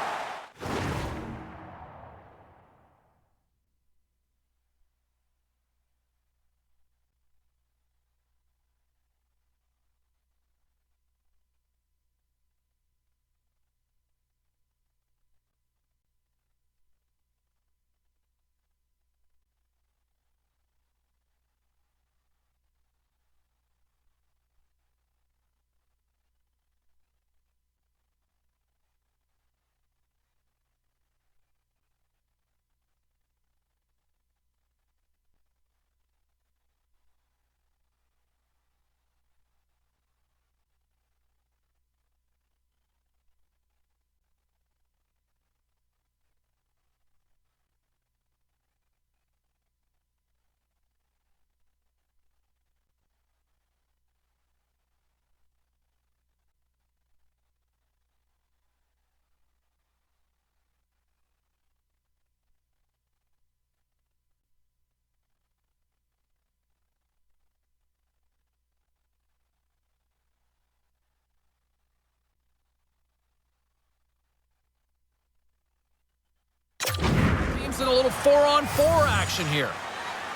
In a little 4-on-4 action here.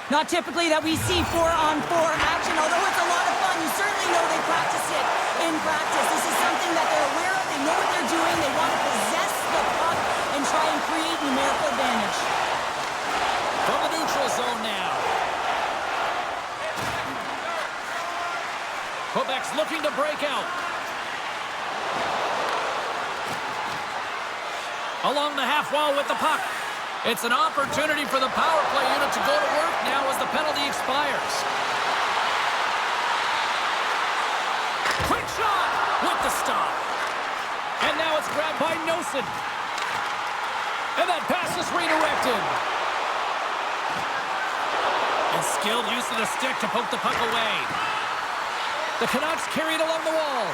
Not typically that we see 4-on-4 action, although it's a lot of fun. You certainly know they practice it in practice. This is something that they're aware of. They know what they're doing. They want to possess the puck and try and create numerical advantage. From the neutral zone now. Quebec's looking to break out. Along the half wall with the puck. It's an opportunity for the power play unit to go to work now as the penalty expires. Quick shot with the stop. And now it's grabbed by Nosen. And that pass is redirected. And skilled use of the stick to poke the puck away. The Canucks carried along the wall.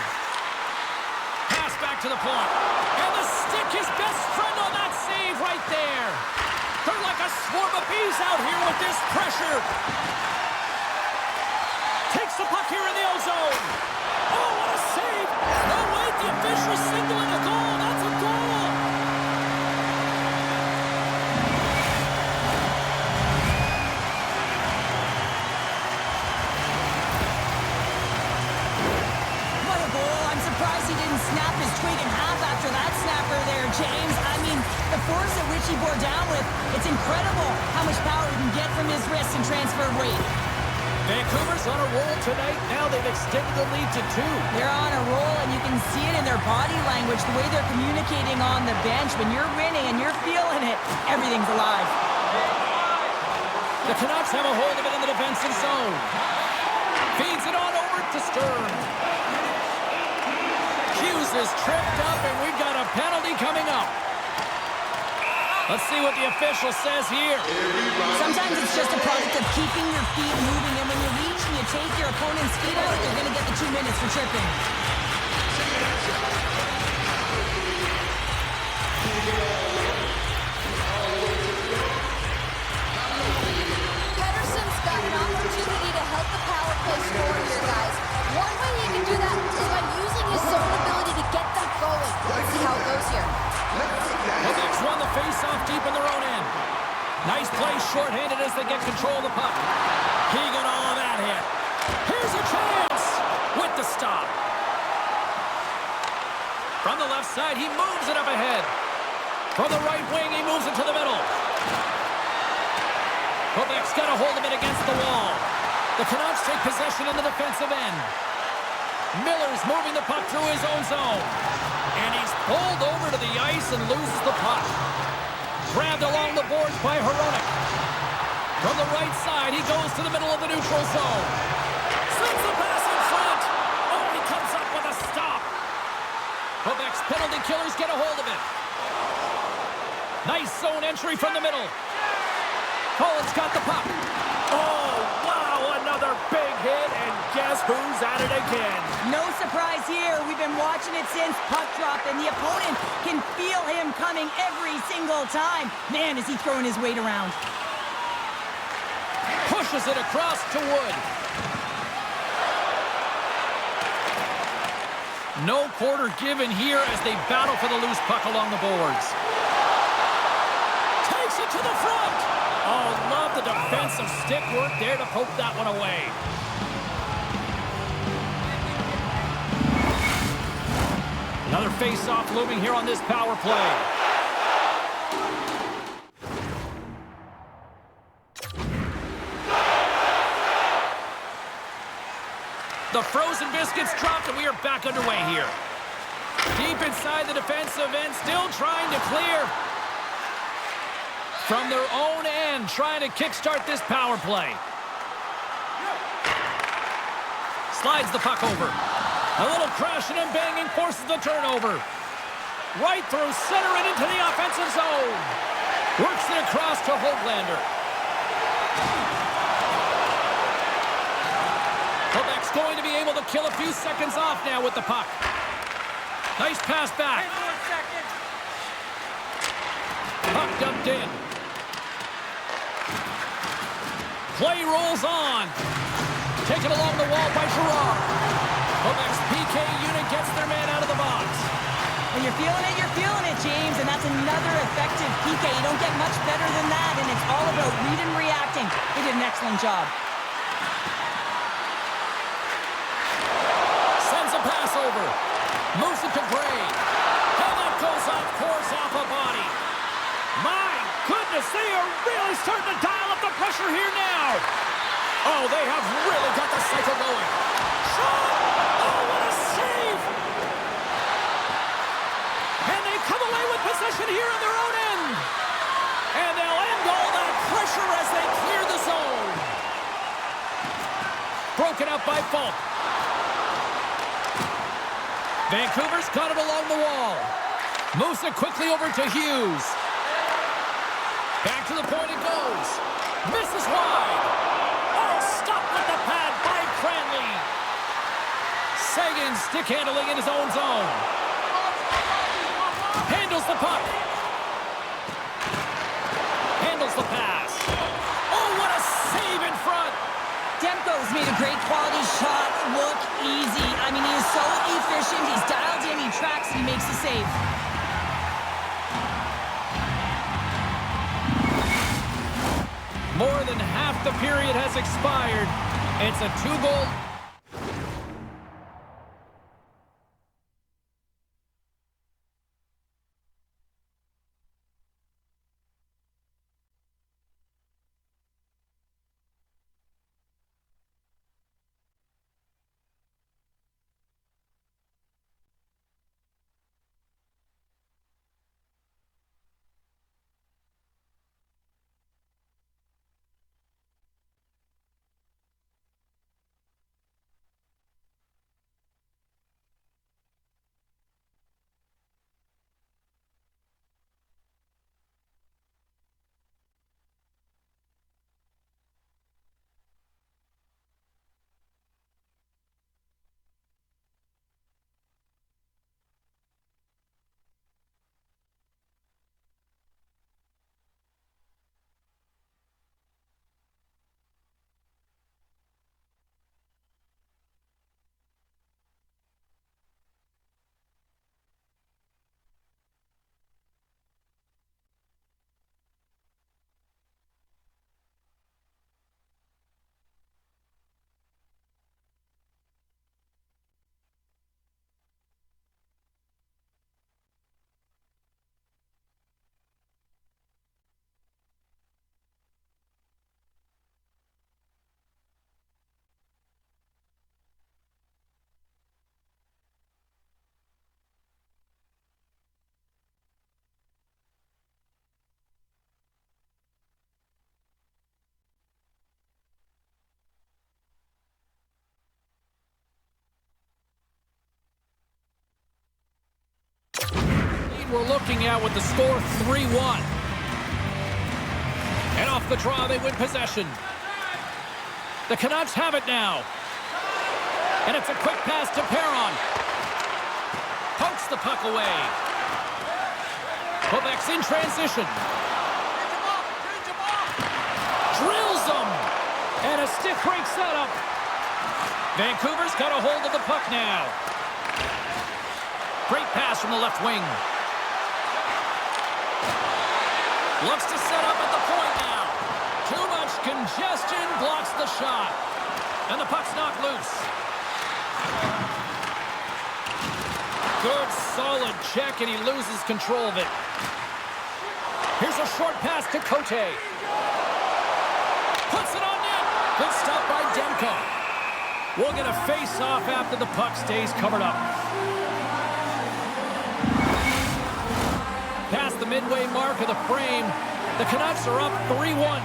Pass back to the point. And the stick, his best friend on that save right there. They're like a swarm of bees out here with this pressure. Takes the puck here in the O-zone. Oh, what a save. No, wait, the official signaling a goal. That's a goal. What a goal. I'm surprised he didn't snap his twig in half after that snapper there, James. I mean, the force at which he bore down with, it's incredible how much power he can get from his wrist and transfer weight. Vancouver's on a roll tonight. Now they've extended the lead to 2. They're on a roll, and you can see it in their body language, the way they're communicating on the bench. When you're winning and you're feeling it, everything's alive. The Canucks have a hold of it in the defensive zone. Feeds it on over to Stern. Hughes is tripped up, and we've got a penalty coming up. Let's see what the official says here. Sometimes it's just a product of keeping your feet moving, and when you reach and you take your opponent's feet out, you're going to get the 2 minutes for tripping. Pedersen's got an opportunity to help the power play score here, guys. One way he can do that is by using his zone ability to get them going. Let's see how it goes here. Quebec's won the face-off deep in their own end. Nice play, shorthanded as they get control of the puck. He got all of that hit. Here's a chance with the stop. From the left side, he moves it up ahead. From the right wing, he moves it to the middle. Quebec's got a hold of it against the wall. The Canucks take possession in the defensive end. Miller's moving the puck through his own zone. And he's pulled over to the ice and loses the puck. Grabbed along the boards by Hronek. From the right side, he goes to the middle of the neutral zone. Sends the pass in front. Oh, he comes up with a stop. Quebec's penalty killers get a hold of it. Nice zone entry from the middle. Collins got the puck. Oh, wow, another big hit, and guess who's at it again? No surprise here. We've been watching it since puck drop, and the opponent can feel him coming every single time. Man, is he throwing his weight around. Pushes it across to Wood. No quarter given here as they battle for the loose puck along the boards. Takes it to the front. Oh, love the defensive stick work there to poke that one away. Another face-off looming here on this power play. The frozen biscuits dropped, and we are back underway here. Deep inside the defensive end, still trying to clear. From their own end, trying to kickstart this power play. Slides the puck over. A little crashing and banging forces the turnover. Right through center and into the offensive zone. Works it across to Hoglander. Quebec's going to be able to kill a few seconds off now with the puck. Nice pass back. 10 more seconds. Puck dumped in. Play rolls on. Taken along the wall by Girard. Quebec's PK unit gets their man out of the box. When you're feeling it, James, and that's another effective PK. You don't get much better than that, and it's all about reading and reacting. They did an excellent job. Sends a pass over. Moves it to Gray. And that goes off course off a body. My goodness, they are really starting to dial up the pressure here now. Oh, they have really got the cycle going. Shot! Oh, what a save! And they come away with possession here in their own end. And they'll end all that pressure as they clear the zone. Broken up by Falk. Vancouver's got it along the wall. Moves it quickly over to Hughes. Back to the point it goes. Misses wide. Oh, stopped with the pad by Cranley. Sagan stick handling in his own zone. Handles the puck. Handles the pass. Oh, what a save in front. Demko's made a great quality shot look easy. I mean, he is so efficient. He's dialed in, he tracks, and he makes the save. More than half the period has expired. It's a 2-goal we're looking at with the score 3-1. And off the draw, they win possession. The Canucks have it now. And it's a quick pass to Perron. Pokes the puck away. Quebec's in transition. Drills them. And a stick break setup. Vancouver's got a hold of the puck now. Great pass from the left wing. Looks to set up at the point now. Too much congestion blocks the shot. And the puck's knocked loose. Good, solid check, and he loses control of it. Here's a short pass to Cote. Puts it on net. Good stop by Demko. We'll get a face-off after the puck stays covered up. Past the midway mark of the frame, the Canucks are up 3-1.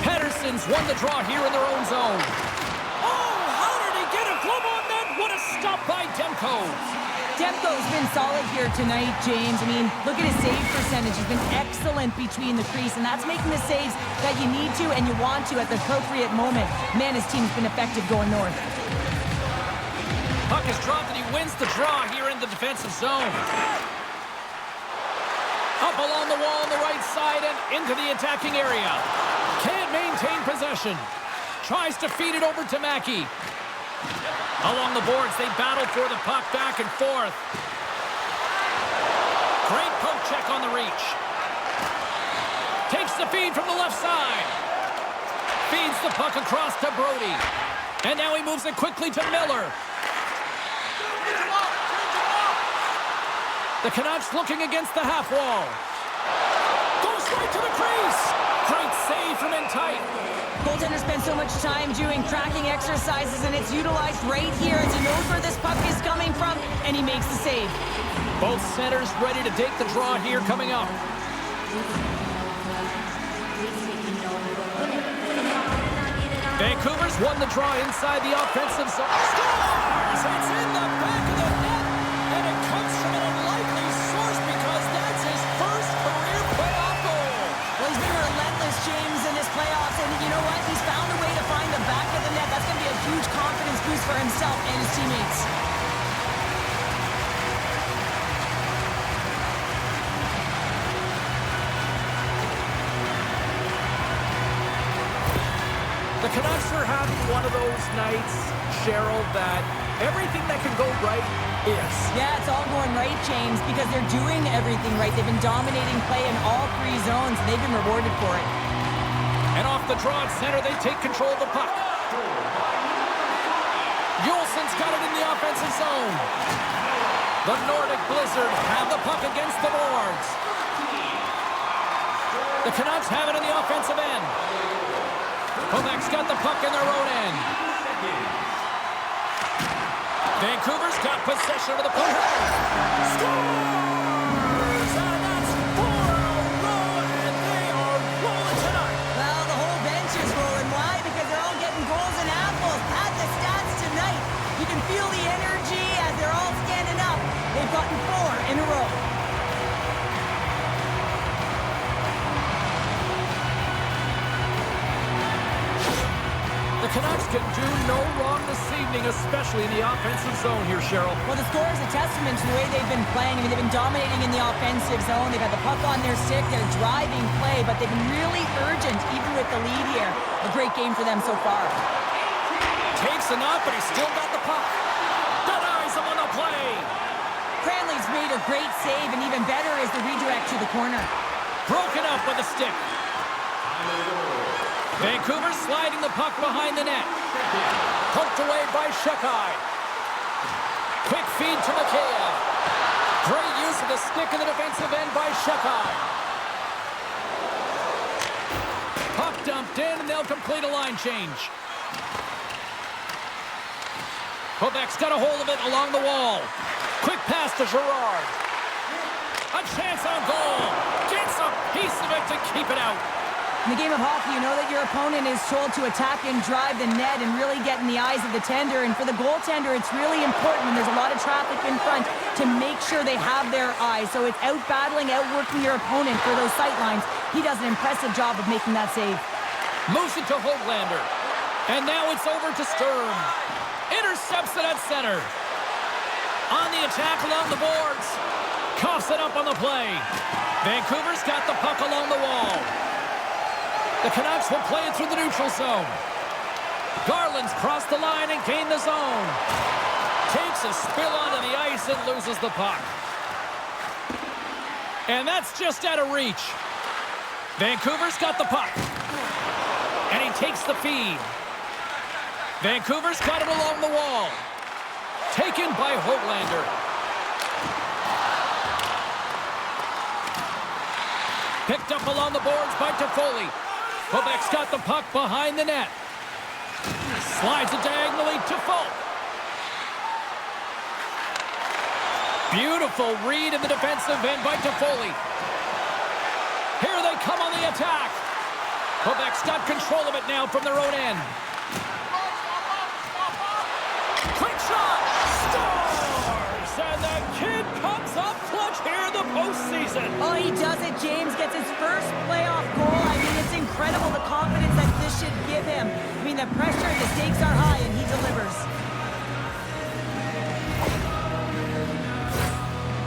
Henderson's won the draw here in their own zone. Oh, how did he get a glove on that? What a stop by Demko. Demko's been solid here tonight, James. I mean, look at his save percentage. He's been excellent between the crease, and that's making the saves that you need to and you want to at the appropriate moment. Man, his team's been effective going north. Puck is dropped and he wins the draw here in the defensive zone. Up along the wall on the right side and into the attacking area. Can't maintain possession. Tries to feed it over to Mackey. Along the boards, they battle for the puck back and forth. Great poke check on the reach. Takes the feed from the left side. Feeds the puck across to Brody. And now he moves it quickly to Miller. The Canucks looking against the half wall. Goes right to the crease. Great save from in tight. Goaltender spends so much time doing tracking exercises, and it's utilized right here as he knows where this puck is coming from, and he makes the save. Both centers ready to take the draw here coming up. Vancouver's won the draw inside the offensive zone. Scores! It's in the back of the net, and it comes from an unlikely source because that's his first career playoff goal. Well, he's been relentless, James, in this playoffs, and you know what? He's found a way to find the back of the net. That's going to be a huge confidence boost for himself and his teammates. The Canucks are having one of those nights, Cheryl, that everything that can go right is. Yeah, it's all going right, James, because they're doing everything right. They've been dominating play in all three zones, and they've been rewarded for it. And off the draw at center, they take control of the puck. Yolson's got it in the offensive zone. The Nordic Blizzard have the puck against the boards. The Canucks have it in the offensive end. Quebec's got the puck in their own end. Vancouver's got possession of the puck. Scores! And that's 4 in a row, and they are rolling tonight. Well, the whole bench is rolling. Why? Because they're all getting goals and apples. At the stats tonight, you can feel the energy as they're all standing up. They've gotten 4 in a row. The Canucks can do no wrong this evening, especially in the offensive zone here, Cheryl. Well, the score is a testament to the way they've been playing. I mean, they've been dominating in the offensive zone. They've had the puck on their stick. They're driving play, but they've been really urgent, even with the lead here. A great game for them so far. Takes a knock, but he's still got the puck. Denies him on the play. Cranley's made a great save, and even better is the redirect to the corner. Broken up with a stick. Vancouver sliding the puck behind the net. Poked away by S.O.A.C.J.V. Quick feed to Mikheyev. Great use of the stick in the defensive end by S.O.A.C.J.V. Puck dumped in, and they'll complete a line change. Quebec's got a hold of it along the wall. Quick pass to Girard. A chance on goal. Gets a piece of it to keep it out. In the game of hockey, you know that your opponent is told to attack and drive the net and really get in the eyes of the tender. And for the goaltender, it's really important when there's a lot of traffic in front to make sure they have their eyes. So it's out-battling, outworking your opponent for those sight lines. He does an impressive job of making that save. Moves it to Hoglander. And now it's over to Sturm. Intercepts it at center. On the attack along the boards. Coughs it up on the play. Vancouver's got the puck along the wall. The Canucks will play it through the neutral zone. Garland's crossed the line and gained the zone. Takes a spill onto the ice and loses the puck. And that's just out of reach. Vancouver's got the puck. And he takes the feed. Vancouver's got it along the wall. Taken by Hoglander. Picked up along the boards by Toffoli. Quebec's got the puck behind the net. Slides it diagonally to Folk. Beautiful read in the defensive end by Toffoli. Here they come on the attack. Quebec's got control of it now from their own end. Quick shot! Scores! And the kid comes up clutch here in the postseason. Oh, he does it. James gets his first playoff goal. I mean, it's incredible the confidence that this should give him. I mean, the pressure and the stakes are high, and he delivers.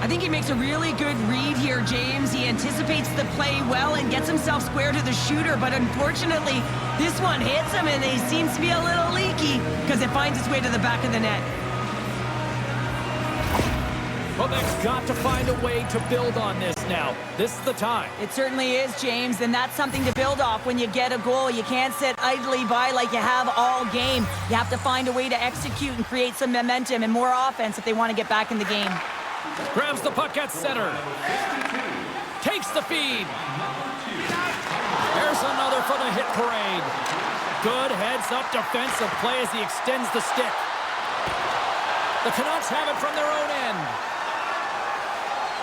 I think he makes a really good read here, James. He anticipates the play well and gets himself square to the shooter, but unfortunately, this one hits him, and he seems to be a little leaky because it finds its way to the back of the net. Quebec's got to find a way to build on this now. This is the time. It certainly is, James, and that's something to build off when you get a goal. You can't sit idly by like you have all game. You have to find a way to execute and create some momentum and more offense if they want to get back in the game. Grabs the puck at center. Takes the feed. There's another for the hit parade. Good heads-up defensive play as he extends the stick. The Canucks have it from their own end.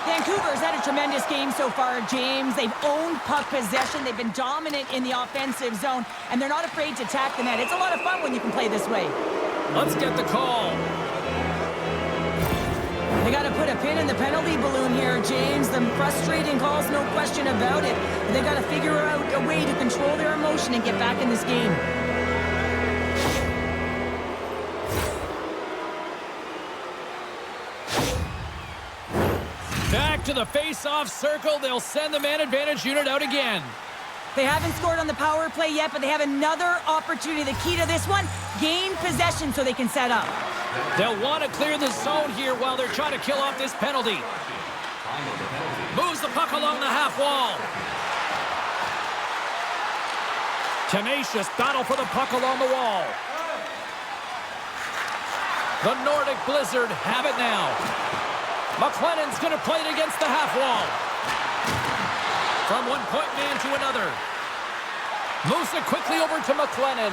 Vancouver's had a tremendous game so far, James. They've owned puck possession. They've been dominant in the offensive zone, and they're not afraid to attack the net. It's a lot of fun when you can play this way. Let's get the call. They got to put a pin in the penalty balloon here, James. The frustrating calls, no question about it. They got to figure out a way to control their emotion and get back in this game. Back to the face-off circle. They'll send the man advantage unit out again. They haven't scored on the power play yet, but they have another opportunity. The key to this one, gain possession so they can set up. They'll want to clear the zone here while they're trying to kill off this penalty. Moves the puck along the half wall. Tenacious battle for the puck along the wall. The Nordic Blizzard have it now. McLennan's going to play it against the half wall. From one-point man to another. Moves it quickly over to McLennan.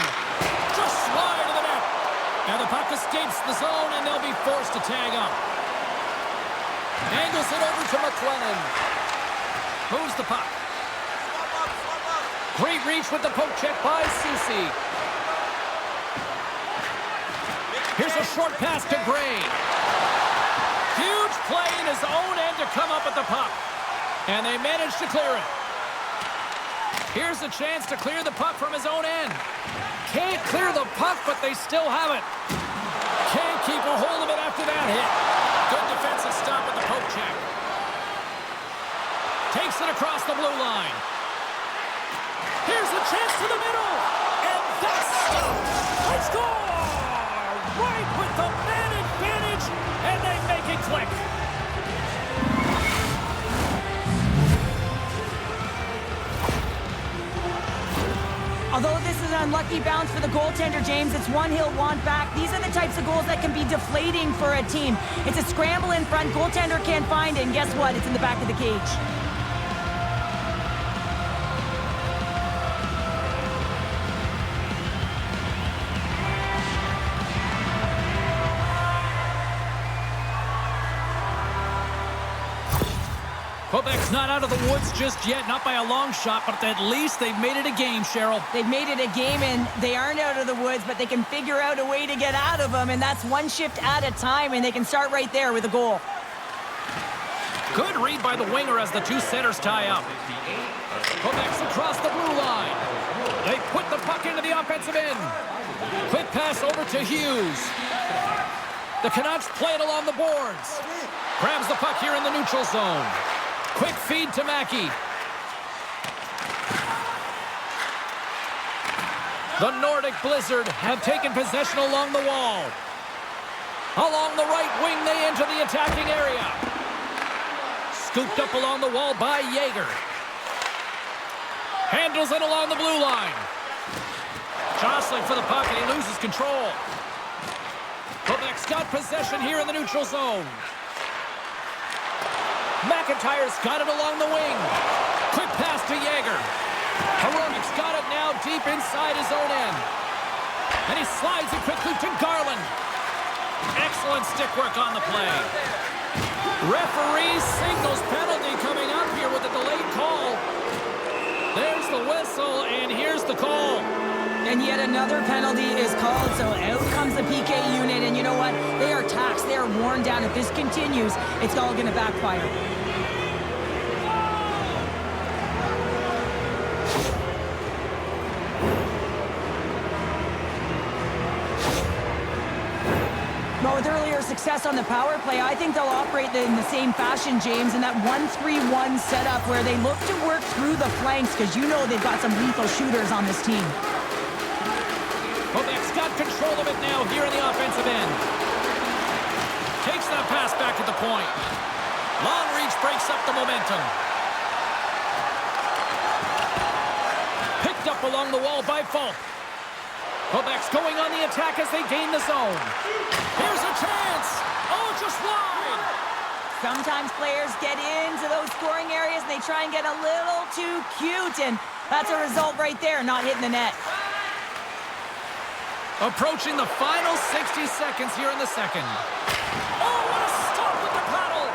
Just wide of the net. And the puck escapes the zone, and they'll be forced to tag up. Angles it over to McLennan. Moves the puck. Great reach with the poke check by S.O.A.C.J.V. Here's a short pass to Gray. Huge play in his own end to come up with the puck. And they managed to clear it. Here's a chance to clear the puck from his own end. Can't clear the puck, but they still have it. Can't keep a hold of it after that hit. Good defensive stop with the poke check. Takes it across the blue line. Here's a chance to the middle. And that's stopped. They score! Right with the man advantage, and they make it click. Although this is an unlucky bounce for the goaltender, James, it's one he'll want back. These are the types of goals that can be deflating for a team. It's a scramble in front, goaltender can't find it, and guess what? It's in the back of the cage. Quebec's not out of the woods just yet, not by a long shot, but at least they've made it a game, Cheryl. They've made it a game, and they aren't out of the woods, but they can figure out a way to get out of them, and that's one shift at a time, and they can start right there with a goal. Good read by the winger as the two centers tie up. Quebec's across the blue line. They put the puck into the offensive end. Quick pass over to Hughes. The Canucks play it along the boards. Grabs the puck here in the neutral zone. Quick feed to Mackey. The Nordic Blizzard have taken possession along the wall. Along the right wing, they enter the attacking area. Scooped up along the wall by Yeager. Handles it along the blue line. Jostling for the puck, and he loses control. Quebec's got possession here in the neutral zone. McIntyre's got it along the wing. Quick pass to Yeager. Heronic's got it now deep inside his own end. And he slides it quickly to Garland. Excellent stick work on the play. Referee signals penalty coming up here with a delayed call. There's the whistle, and here's the call. And yet another penalty is called, so out comes the PK unit, and you know what? They are taxed, they are worn down. If this continues, it's all going to backfire. Well, with earlier success on the power play, I think they'll operate in the same fashion, James, in that 1-3-1 setup where they look to work through the flanks, because you know they've got some lethal shooters on this team. Quebec's got control of it now here in the offensive end. Takes that pass back at the point. Long reach breaks up the momentum. Picked up along the wall by Falk. Quebec's going on the attack as they gain the zone. Here's a chance. Oh, just wide. Sometimes players get into those scoring areas and they try and get a little too cute, and that's a result right there, not hitting the net. Approaching the final 60 seconds here in the second. Oh, what a stop with the paddle!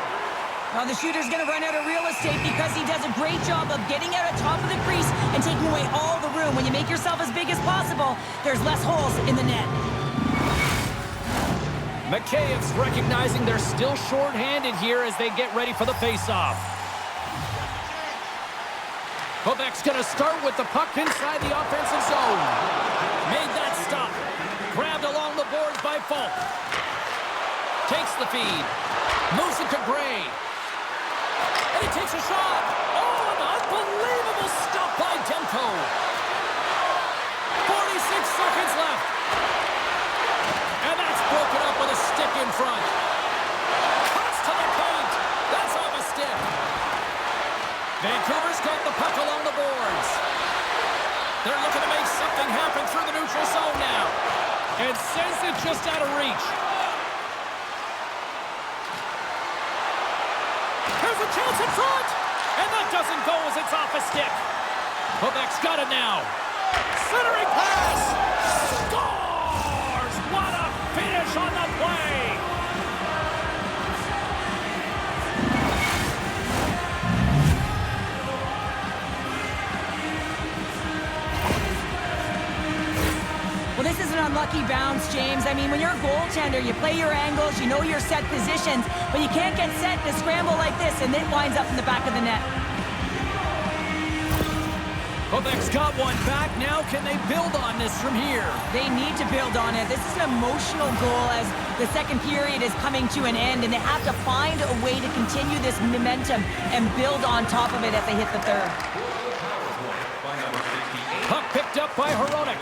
Now the shooter's going to run out of real estate because he does a great job of getting out of top of the crease and taking away all the room. When you make yourself as big as possible, there's less holes in the net. McKaev's recognizing they're still short-handed here as they get ready for the face-off. Quebec's going to start with the puck inside the offensive zone. Made that stop. Grabbed along the boards by Falk. Takes the feed. Moves it to Gray. And he takes a shot. Oh, an unbelievable stop by Demko. 46 seconds left. And that's broken up with a stick in front. Cuts to the paint. That's off a stick. Vancouver's got the puck along the boards. They're looking to make something happen through the neutral zone now. And sends it just out of reach. Here's a chance in front. And that doesn't go as it's off a stick. Quebec's got it now. Centering pass. Scores! What a finish on the play. Well, this is an unlucky bounce, James. I mean, when you're a goaltender, you play your angles, you know your set positions, but you can't get set to scramble like this, and it winds up in the back of the net. Quebec's got one back. Now can they build on this from here? They need to build on it. This is an emotional goal as the second period is coming to an end, and they have to find a way to continue this momentum and build on top of it as they hit the third. Puck picked up by Heronic.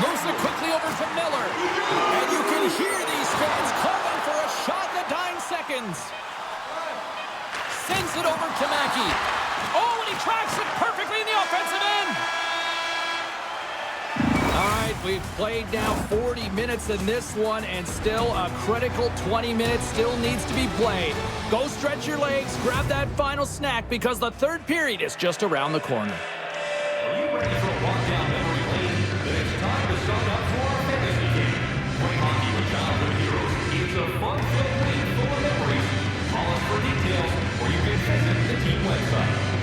Moves it quickly over to Miller. And you can hear these fans calling for a shot in the dying seconds. Sends it over to Mackey. Oh, and he tracks it perfectly in the offensive end. All right, we've played now 40 minutes in this one, and still a critical 20 minutes still needs to be played. Go stretch your legs, grab that final snack, because the third period is just around the corner. Are you ready for a walk down memory lane? Then it's time to sign up for our fantasy game. Play hockey with childhood heroes. It's a fun-filled lane full of memories. Call us for details, or you can visit the team website.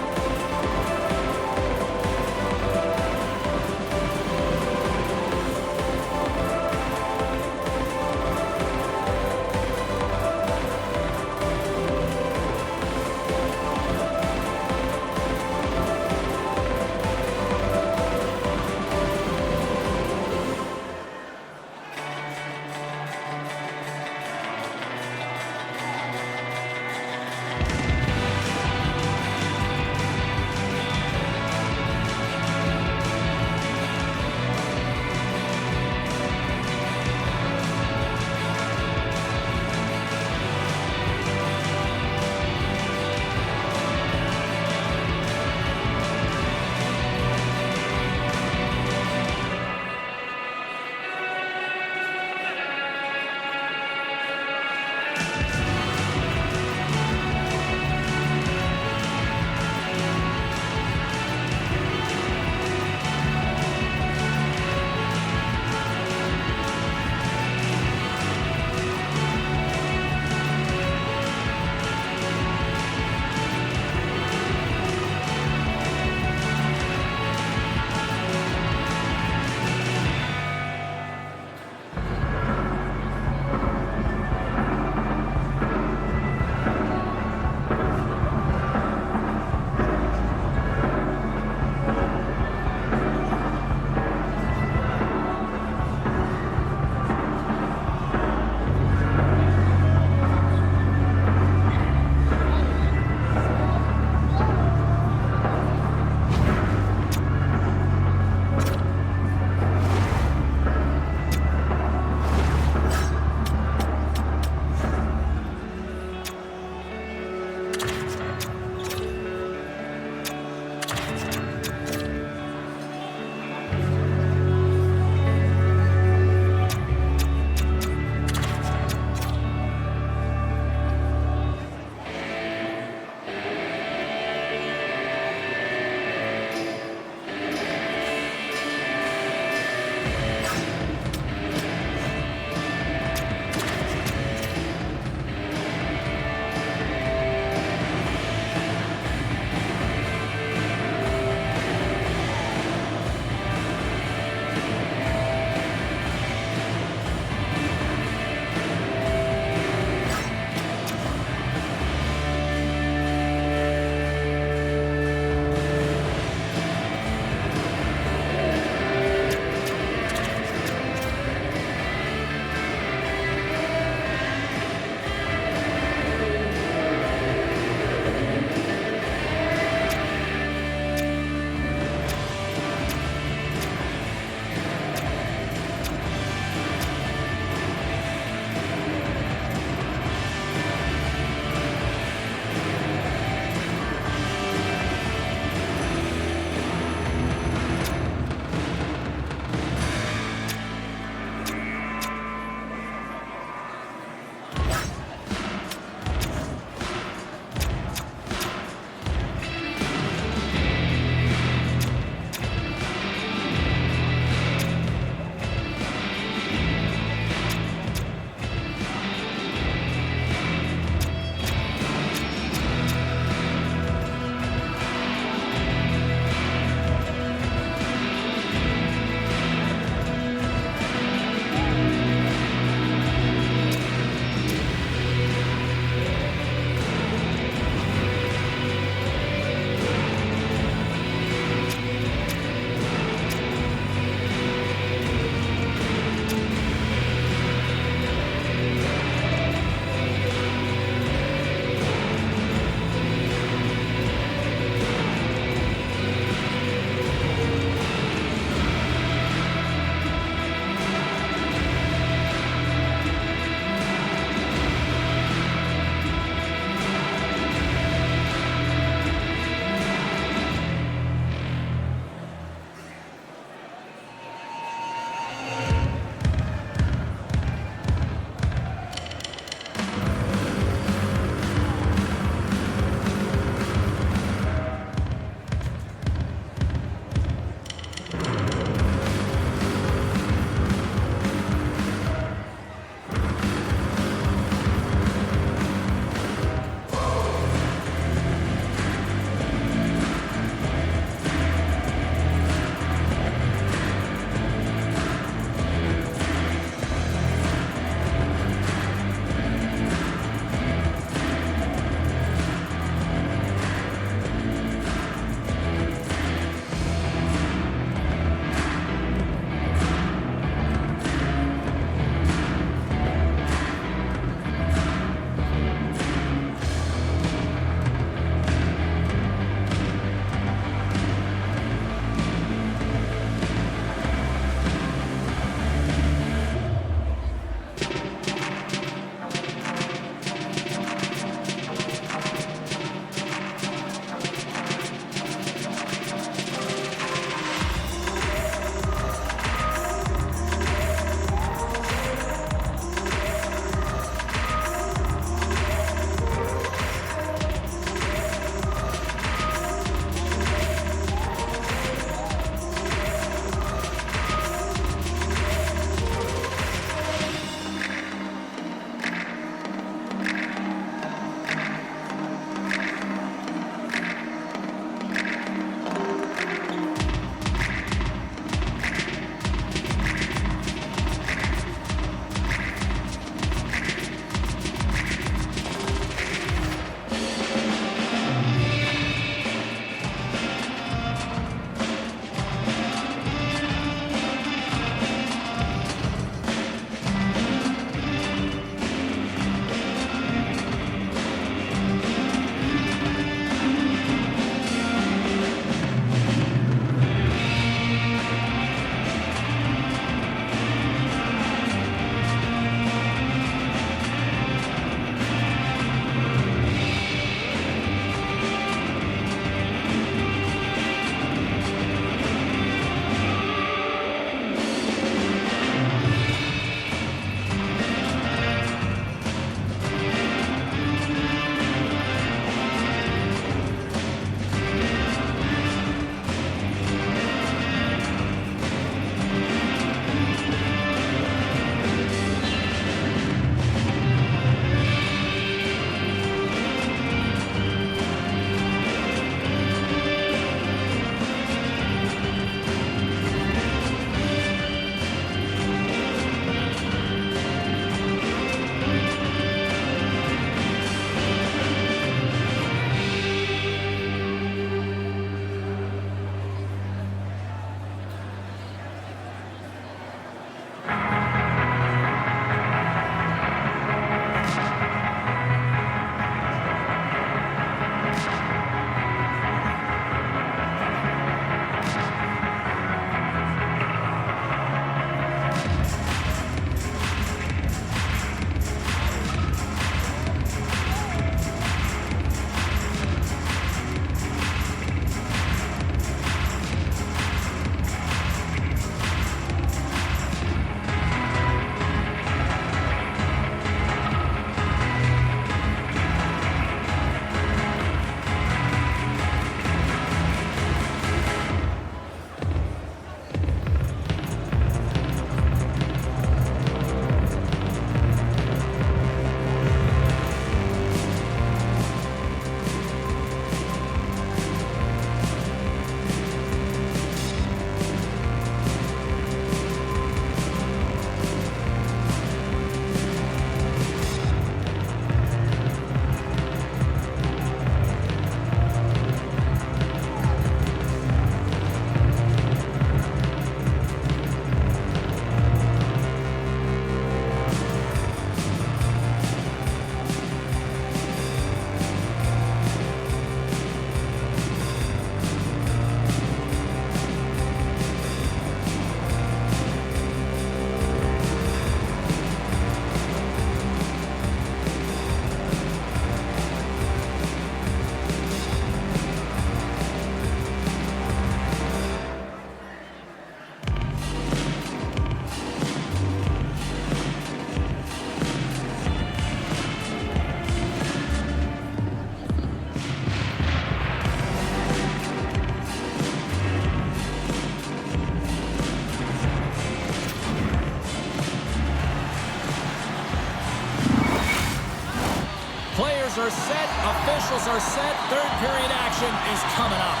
Players are set. Officials are set. Third period action is coming up.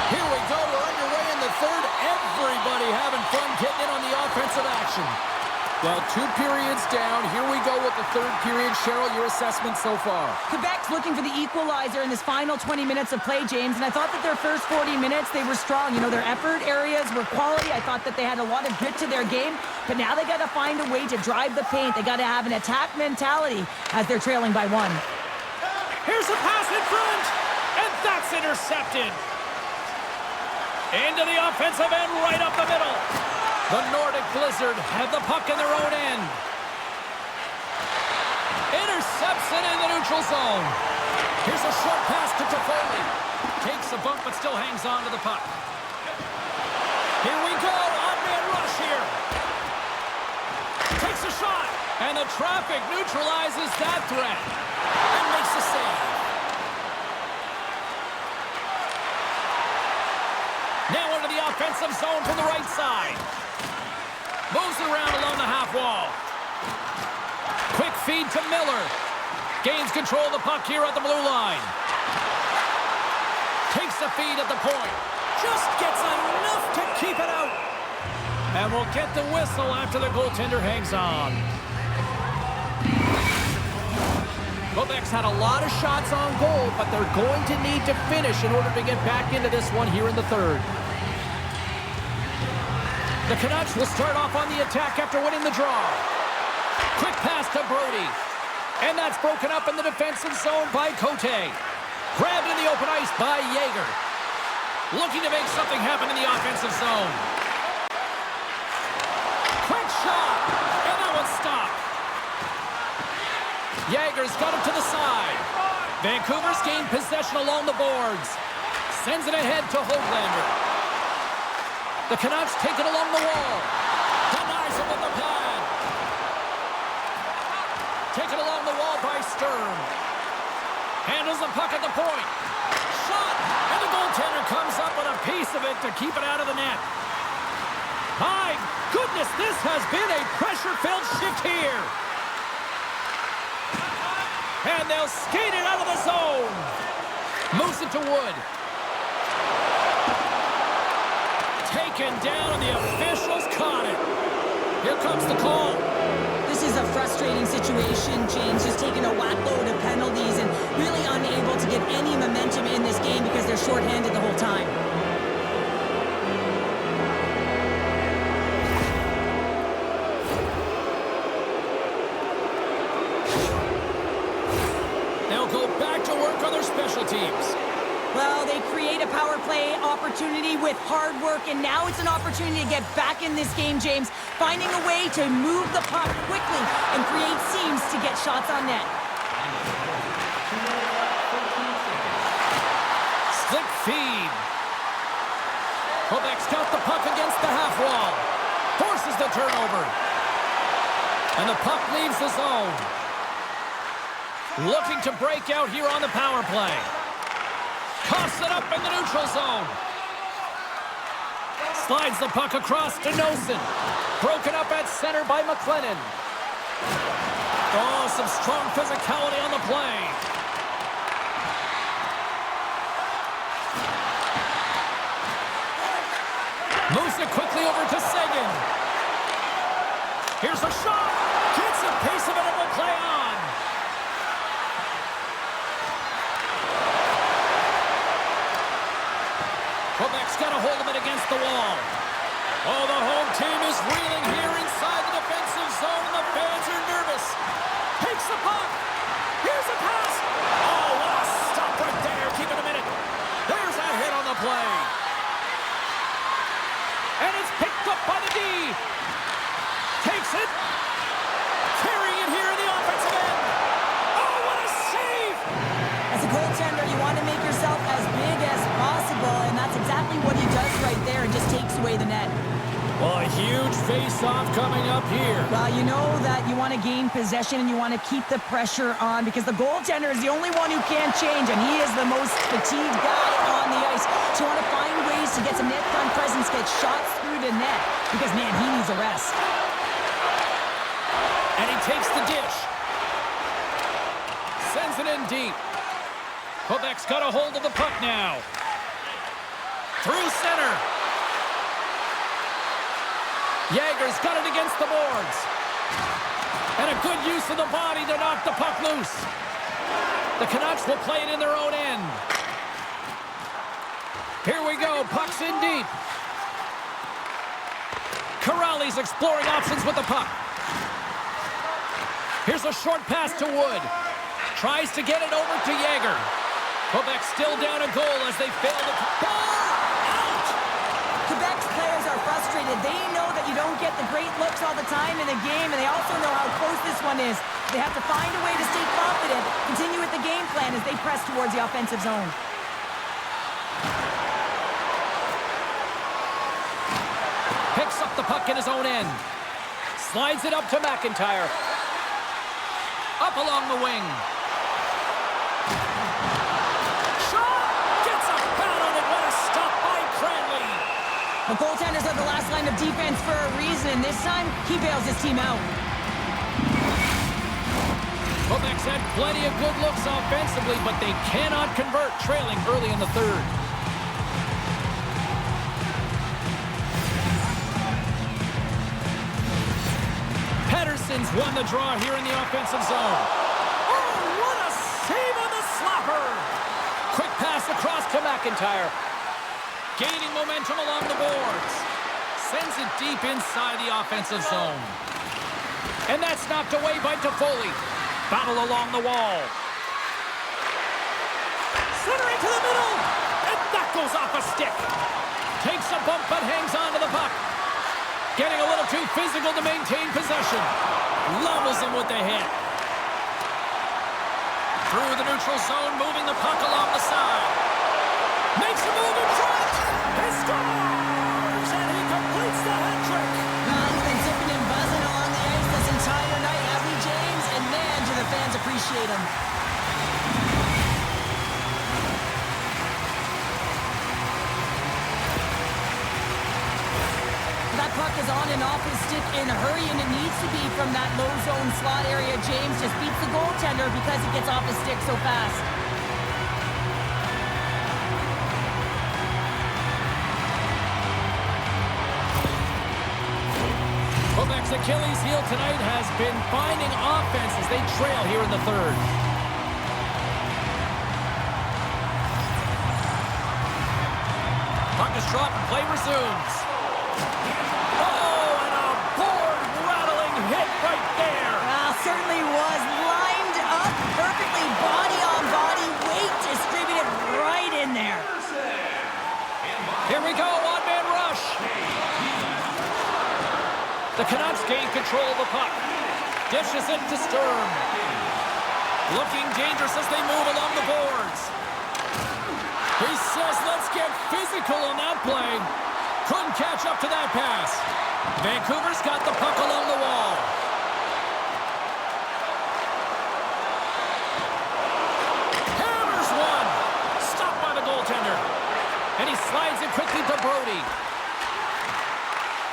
Here we go. We're underway in the third. Everybody having fun getting in on the offensive action. Well, 2 periods down. Here we go with the third period. Cheryl, your assessment so far? Quebec's looking for the equalizer in this final 20 minutes of play, James, and I thought that their first 40 minutes, they were strong. You know, their effort areas were quality. I thought that they had a lot of grit to their game, but now they got to find a way to drive the paint. They got to have an attack mentality as they're trailing by 1. Here's a pass in front, and that's intercepted. Into the offensive end, right up the middle. The Nordic Blizzard have the puck in their own end. Intercepts it in the neutral zone. Here's a short pass to Toffoli. Takes a bump but still hangs on to the puck. Here we go. On-man rush here. Takes a shot. And the traffic neutralizes that threat. And makes a save. Now into the offensive zone from the right side. Moves it around along the half wall. Quick feed to Miller. Gains control of the puck here at the blue line. Takes the feed at the point. Just gets enough to keep it out. And we'll get the whistle after the goaltender hangs on. Quebec's had a lot of shots on goal, but they're going to need to finish in order to get back into this one here in the third. The Canucks will start off on the attack after winning the draw. Quick pass to Brody. And that's broken up in the defensive zone by Cote. Grabbed in the open ice by Yeager. Looking to make something happen in the offensive zone. Quick shot. And that one's stopped. Yeager's got him to the side. Vancouver's gained possession along the boards. Sends it ahead to Höglander. The Canucks take it along the wall. Denies him with the pad. Taken along the wall by Stern. Handles the puck at the point. Shot! And the goaltender comes up with a piece of it to keep it out of the net. My goodness, this has been a pressure-filled shift here. And they'll skate it out of the zone. Moves it to Wood. Taken down, and the officials caught it. Here comes the call. This is a frustrating situation, James, just taking a whackload of penalties and really unable to get any momentum in this game because they're shorthanded the whole time. They'll go back to work on their special teams. Well, they create a power play opportunity with hard work, and now it's an opportunity to get back in this game, James, finding a way to move the puck quickly and create seams to get shots on net. Slick feed. Quebec's got the puck against the half wall. Forces the turnover. And the puck leaves the zone. Looking to break out here on the power play. Coughs it up in the neutral zone. Slides the puck across to Nosen. Broken up at center by McLennan. Oh, some strong physicality on the play. Moves it quickly over to Seguin. Here's a shot. Gets a piece of it and will play on. Quebec's got a hold of it against the wall. Oh, the home team is reeling here inside the defensive zone, and the fans are nervous. Takes the puck. Here's a pass. Oh, what a stop right there. Keep it a minute. There's a hit on the play. And it's picked up by the D. Takes it. Carrying it here in the offensive end. Oh, what a save. As a goaltender, you want to make yourself as big as possible, and that's exactly what he does right there and just takes away the net. Well, a huge face-off coming up here. Well, you know that you want to gain possession and you want to keep the pressure on because the goaltender is the only one who can't change, and he is the most fatigued guy on the ice. So you want to find ways to get some net front presence, get shots through the net because, man, he needs a rest. And he takes the dish. Sends it in deep. Quebec's got a hold of the puck now. Through center. Jager's got it against the boards. And a good use of the body to knock the puck loose. The Canucks will play it in their own end. Here we go. Puck's in deep. Corrali's exploring options with the puck. Here's a short pass to Wood. Tries to get it over to Jager. Quebec still down a goal as they fail to... Ball out! Quebec's players are frustrated. They know that you don't get the great looks all the time in the game, and they also know how close this one is. They have to find a way to stay confident, continue with the game plan as they press towards the offensive zone. Picks up the puck in his own end. Slides it up to McIntyre. Up along the wing. Shot! Gets a foul on it. What a stop by Cranley. The goaltenders are the last line of defense for a reason, and this time, he bails his team out. Quebec's had plenty of good looks offensively, but they cannot convert, trailing early in the third. Pettersson's won the draw here in the offensive zone. Oh, what a save on the slapper! Quick pass across to McIntyre. Gaining momentum along the boards. Sends it deep inside the offensive zone. And that's knocked away by Toffoli. Battle along the wall. Centering to the middle. And that goes off a stick. Takes a bump but hangs on to the puck. Getting a little too physical to maintain possession. Levels him with the hit. Through the neutral zone, moving the puck along the side. Makes a move in front. He scores! And he completes the hat trick. He's been zipping and buzzing along the ice this entire night, hasn't he, James? And man, do the fans appreciate him. That puck is on and off his stick in a hurry, and it needs to be from that low zone slot area. James just beats the goaltender because it gets off his stick so fast. Quebec's Achilles heel tonight has been finding offense as they trail here in the third. Puck is dropped and play resumes. Oh, and a board-rattling hit right there. Certainly was lined up perfectly, body on body, weight distributed right in there. Here we go, one-man rush. The Canucks gain control of the puck. Dishes it to Sturm. Looking dangerous as they move along the boards. He says, let's get physical on that play. Couldn't catch up to that pass. Vancouver's got the puck along the wall. Hammers one. Stopped by the goaltender. And he slides it quickly to Brody.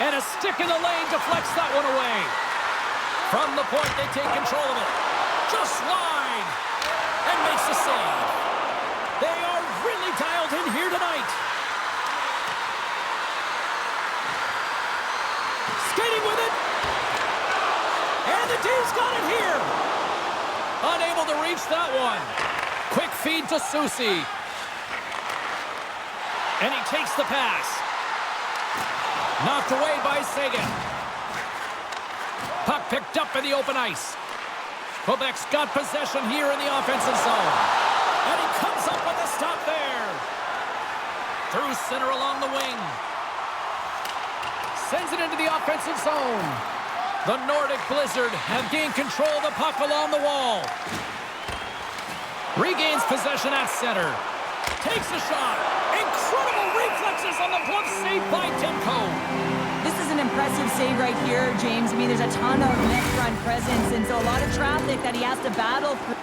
And a stick in the lane deflects that one away. From the point, they take control of it. Just wide. And makes the save. They are really dialed in here tonight. Skating with it. And the D's got it here. Unable to reach that one. Quick feed to Soucy. And he takes the pass. Knocked away by Seguin. Puck picked up in the open ice. Quebec's got possession here in the offensive zone. And he comes up with a stop there. Through center along the wing. Sends it into the offensive zone. The Nordic Blizzard have gained control of the puck along the wall. Regains possession at center. Takes a shot. Incredible reflexes on the glove save by Timko. This is an impressive save right here, James. I mean, there's a ton of net front presence, and so a lot of traffic that he has to battle through.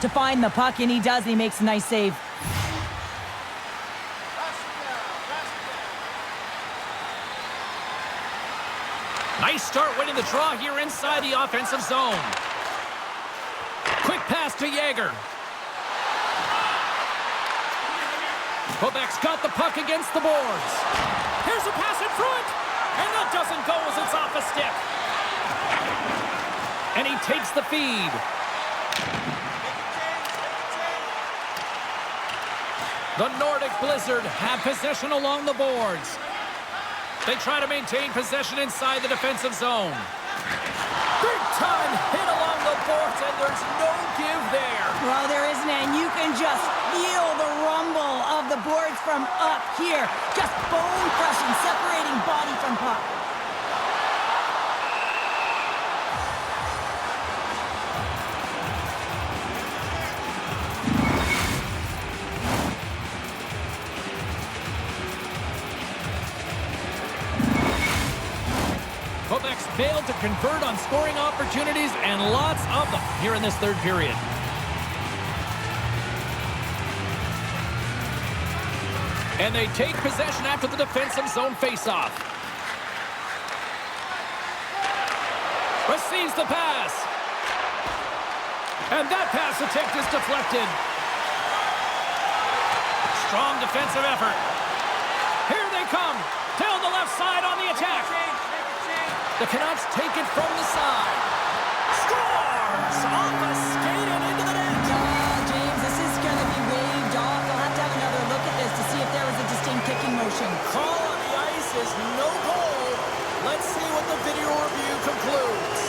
to find the puck, and he does, and he makes a nice save. Nice start winning the draw here inside the offensive zone. Quick pass to Yager. Quebec's got the puck against the boards. Here's a pass in front, and that doesn't go as it's off a stick. And he takes the feed. The Nordic Blizzard have possession along the boards. They try to maintain possession inside the defensive zone. Big time hit along the boards, and there's no give there. Well, there isn't, and you can just feel the rumble of the boards from up here. Just bone crushing, separating body from puck. Quebec's failed to convert on scoring opportunities, and lots of them here in this third period. And they take possession after the defensive zone faceoff. Receives the pass. And that pass attempt is deflected. Strong defensive effort. Here they come. Down the left side on the attack. The Canucks take it from the side. Scores! Off a skate and into the net. James, this is going to be waved off. They'll have to have another look at this to see if there was a distinct kicking motion. Call on the ice is no goal. Let's see what the video review concludes.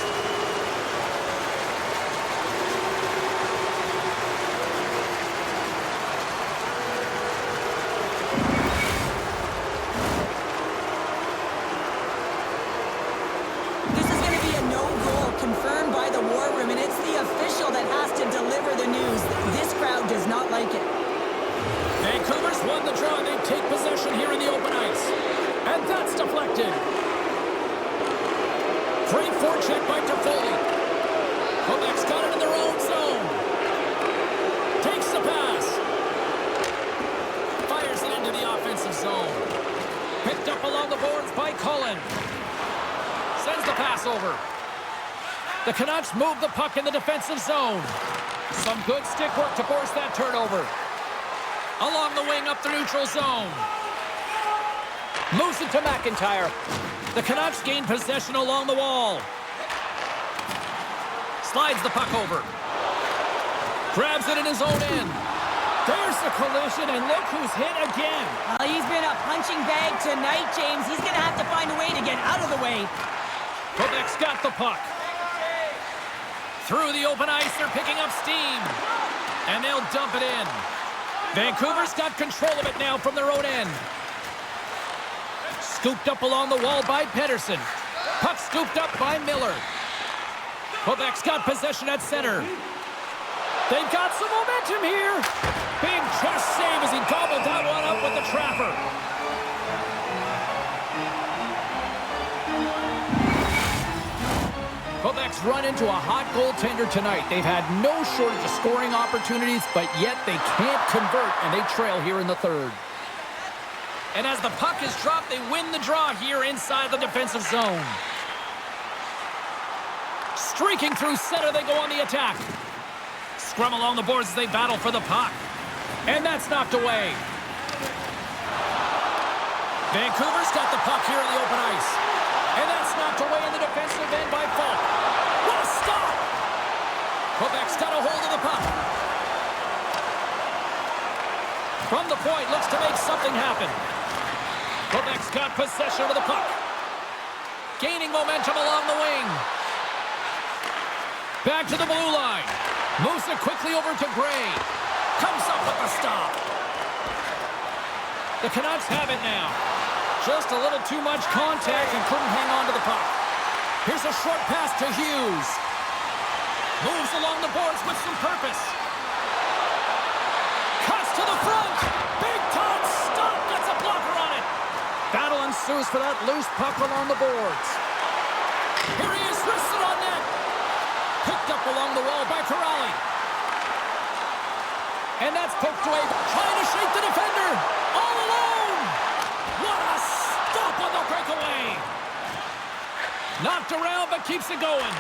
This is going to be a no goal confirmed by the War Room, and it's the official that has to deliver the news. This crowd does not like it. Vancouver's won the draw. They take possession here in the open ice. And that's deflected. Great forecheck by Toffoli. Quebec's got it in their own zone. Takes the pass. Fires it into the offensive zone. Picked up along the boards by Cullen. Sends the pass over. The Canucks move the puck in the defensive zone. Some good stick work to force that turnover. Along the wing up the neutral zone. Moves it to McIntyre. The Canucks gain possession along the wall. Slides the puck over. Grabs it in his own end. There's the collision, and look who's hit again. Well, he's been a punching bag tonight, James. He's going to have to find a way to get out of the way. Quebec's got the puck. Through the open ice, they're picking up steam. And they'll dump it in. Vancouver's got control of it now from their own end. Scooped up along the wall by Pedersen. Puck scooped up by Miller. Quebec's got possession at center. They've got some momentum here. Big chest save as he gobbled that one up with the trapper. Quebec's run into a hot goaltender tonight. They've had no shortage of scoring opportunities, but yet they can't convert, and they trail here in the third. And as the puck is dropped, they win the draw here inside the defensive zone. Streaking through center, they go on the attack. Scrum along the boards as they battle for the puck. And that's knocked away. Vancouver's got the puck here in the open ice. And that's knocked away in the defensive end by Falk. What a stop! Quebec's got a hold of the puck. From the point, looks to make something happen. Quebec's got possession of the puck. Gaining momentum along the wing. Back to the blue line. Moves it quickly over to Gray. Comes up with the stop. The Canucks have it now. Just a little too much contact and couldn't hang on to the puck. Here's a short pass to Hughes. Moves along the boards with some purpose. Cuts to the front. Big time stop. Gets a blocker on it. Battle ensues for that loose puck along the boards. Here he is, wristed on net. Picked up along the wall by Corrali. And that's poked away. Trying to shake the defender. All alone. What a stop on the breakaway. Knocked around, but keeps it going.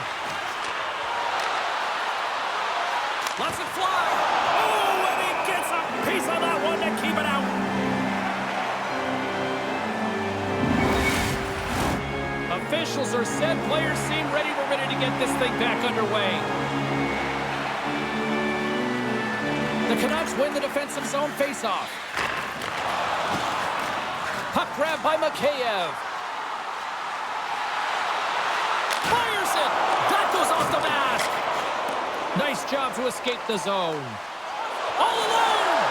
Lets it fly. Oh, and he gets a piece of that one to keep it out. Officials are set. Players seem ready. We're ready to get this thing back underway. The Canucks win the defensive zone faceoff. Puck grab by Mikheyev. Fires it. That goes off the mask. Nice job to escape the zone. All alone.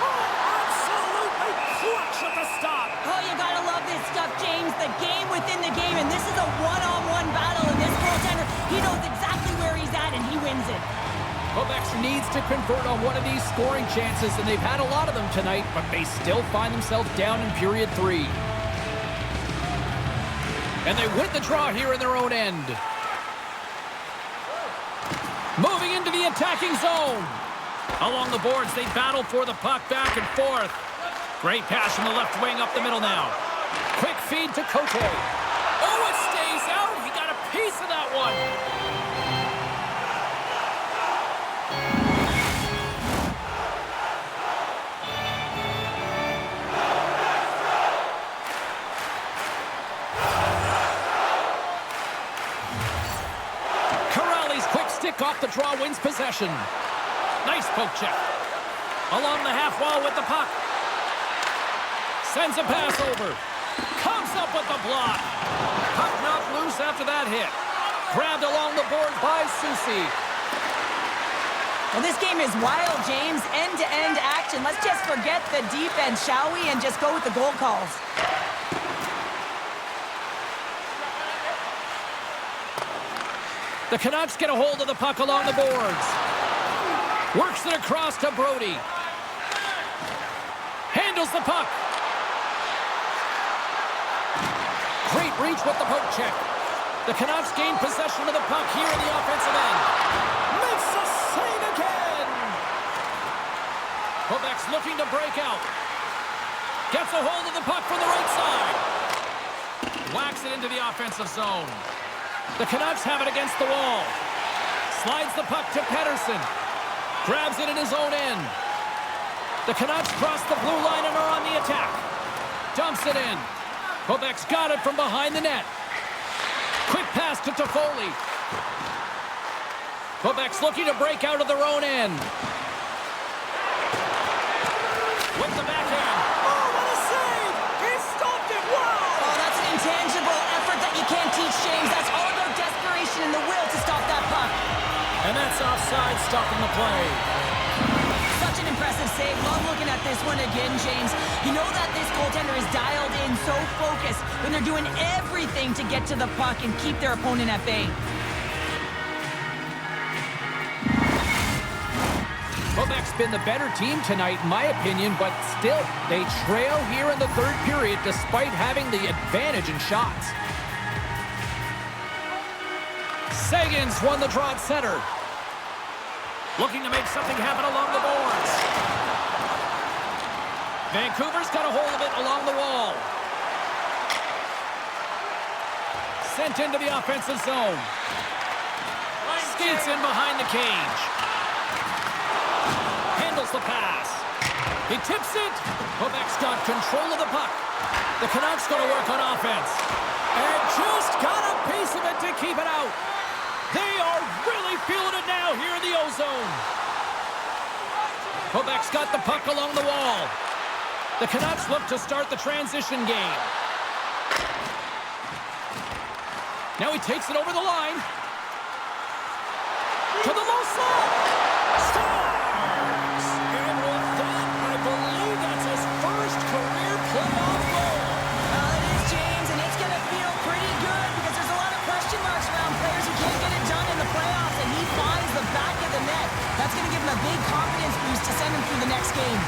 Oh, absolutely clutch at the stop. Oh, you gotta love this stuff, James. The game within the game, and this is a one-on-one battle, and this goaltender, he knows exactly where he's at, and he wins it. Quebec needs to convert on one of these scoring chances, and they've had a lot of them tonight, but they still find themselves down in period 3. And they win the draw here in their own end. Moving into the attacking zone. Along the boards, they battle for the puck back and forth. Great pass from the left wing up the middle now. Quick feed to Cote. Oh, it stays out. He got a piece of that one. Corrali's quick stick off the draw wins possession. Nice poke check. Along the half wall with the puck. Sends a pass over. Comes up with the block. Puck knocked loose after that hit. Grabbed along the board by S.O.A.C.J.V. Well, this game is wild, James. End-to-end action. Let's just forget the defense, shall we? And just go with the goal calls. The Canucks get a hold of the puck along the boards. Works it across to Brody. Handles the puck. Great reach with the poke check. The Canucks gain possession of the puck here in the offensive end. Makes a save again. Quebec's looking to break out. Gets a hold of the puck from the right side. Whacks it into the offensive zone. The Canucks have it against the wall. Slides the puck to Pettersson. Grabs it in his own end. The Canucks cross the blue line and are on the attack. Dumps it in. Quebec's got it from behind the net. Quick pass to Toffoli. Quebec's looking to break out of their own end. With the backhand. Oh, what a save! He stopped it! Wow! Oh, that's an intangible effort that you can't teach, James. That's all about desperation and the will to stop that puck. And that's offside, stopping the play. Such an impressive save. Love looking at this one again, James. You know that this goaltender is dialed in, so focused, when they're doing everything to get to the puck and keep their opponent at bay. Quebec's been the better team tonight, in my opinion, but still, they trail here in the third period despite having the advantage in shots. Sagan's won the draw at center. Looking to make something happen along the boards. Vancouver's got a hold of it along the wall. Sent into the offensive zone. Skates in behind the cage. Handles the pass. He tips it. Quebec's got control of the puck. The Canucks going to work on offense. And just got a piece of it to keep it out. They are really feeling it now here in the O-zone. Quebec's got the puck along the wall. The Canucks look to start the transition game. Now he takes it over the line. To the low slot. Scores! And with that, I believe that's his first career playoff goal. Well, it is, James, and it's going to feel pretty good because there's a lot of question marks around players who can't get it done in the playoffs, and he finds the back of the net. That's going to give him a big confidence boost to send him through the next game.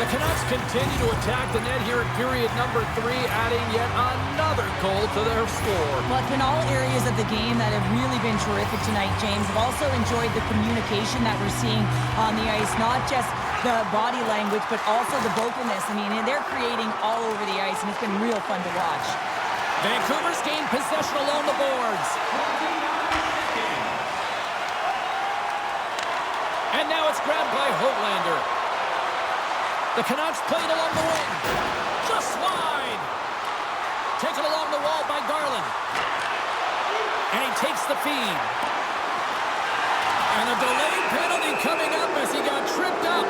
The Canucks continue to attack the net here in period number 3, adding yet another goal to their score. Well, it's been all areas of the game that have really been terrific tonight, James. I've also enjoyed the communication that we're seeing on the ice, not just the body language, but also the vocalness. I mean, they're creating all over the ice, and it's been real fun to watch. Vancouver's gained possession along the boards. And now it's grabbed by Hoglander. The Canucks played along the wing. Just wide. Taken along the wall by Garland. And he takes the feed. And a delayed penalty coming up as he got tripped up.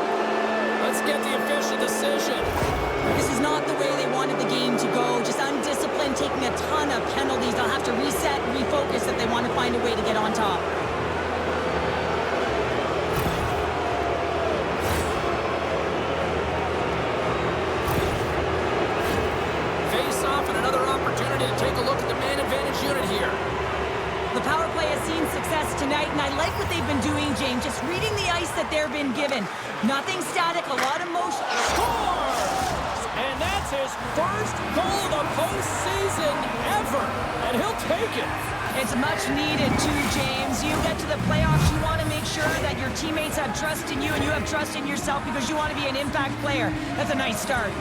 Let's get the official decision. This is not the way they wanted the game to go. Just undisciplined, taking a ton of penalties. They'll have to reset and refocus if they want to find a way to get on top. To take a look at the man advantage unit here. The power play has seen success tonight, and I like what they've been doing, James. Just reading the ice that they've been given. Nothing static, a lot of motion. Scores! And that's his first goal of the postseason ever. And he'll take it. It's much needed too, James. You get to the playoffs, you want to make sure that your teammates have trust in you and you have trust in yourself because you want to be an impact player. That's a nice start.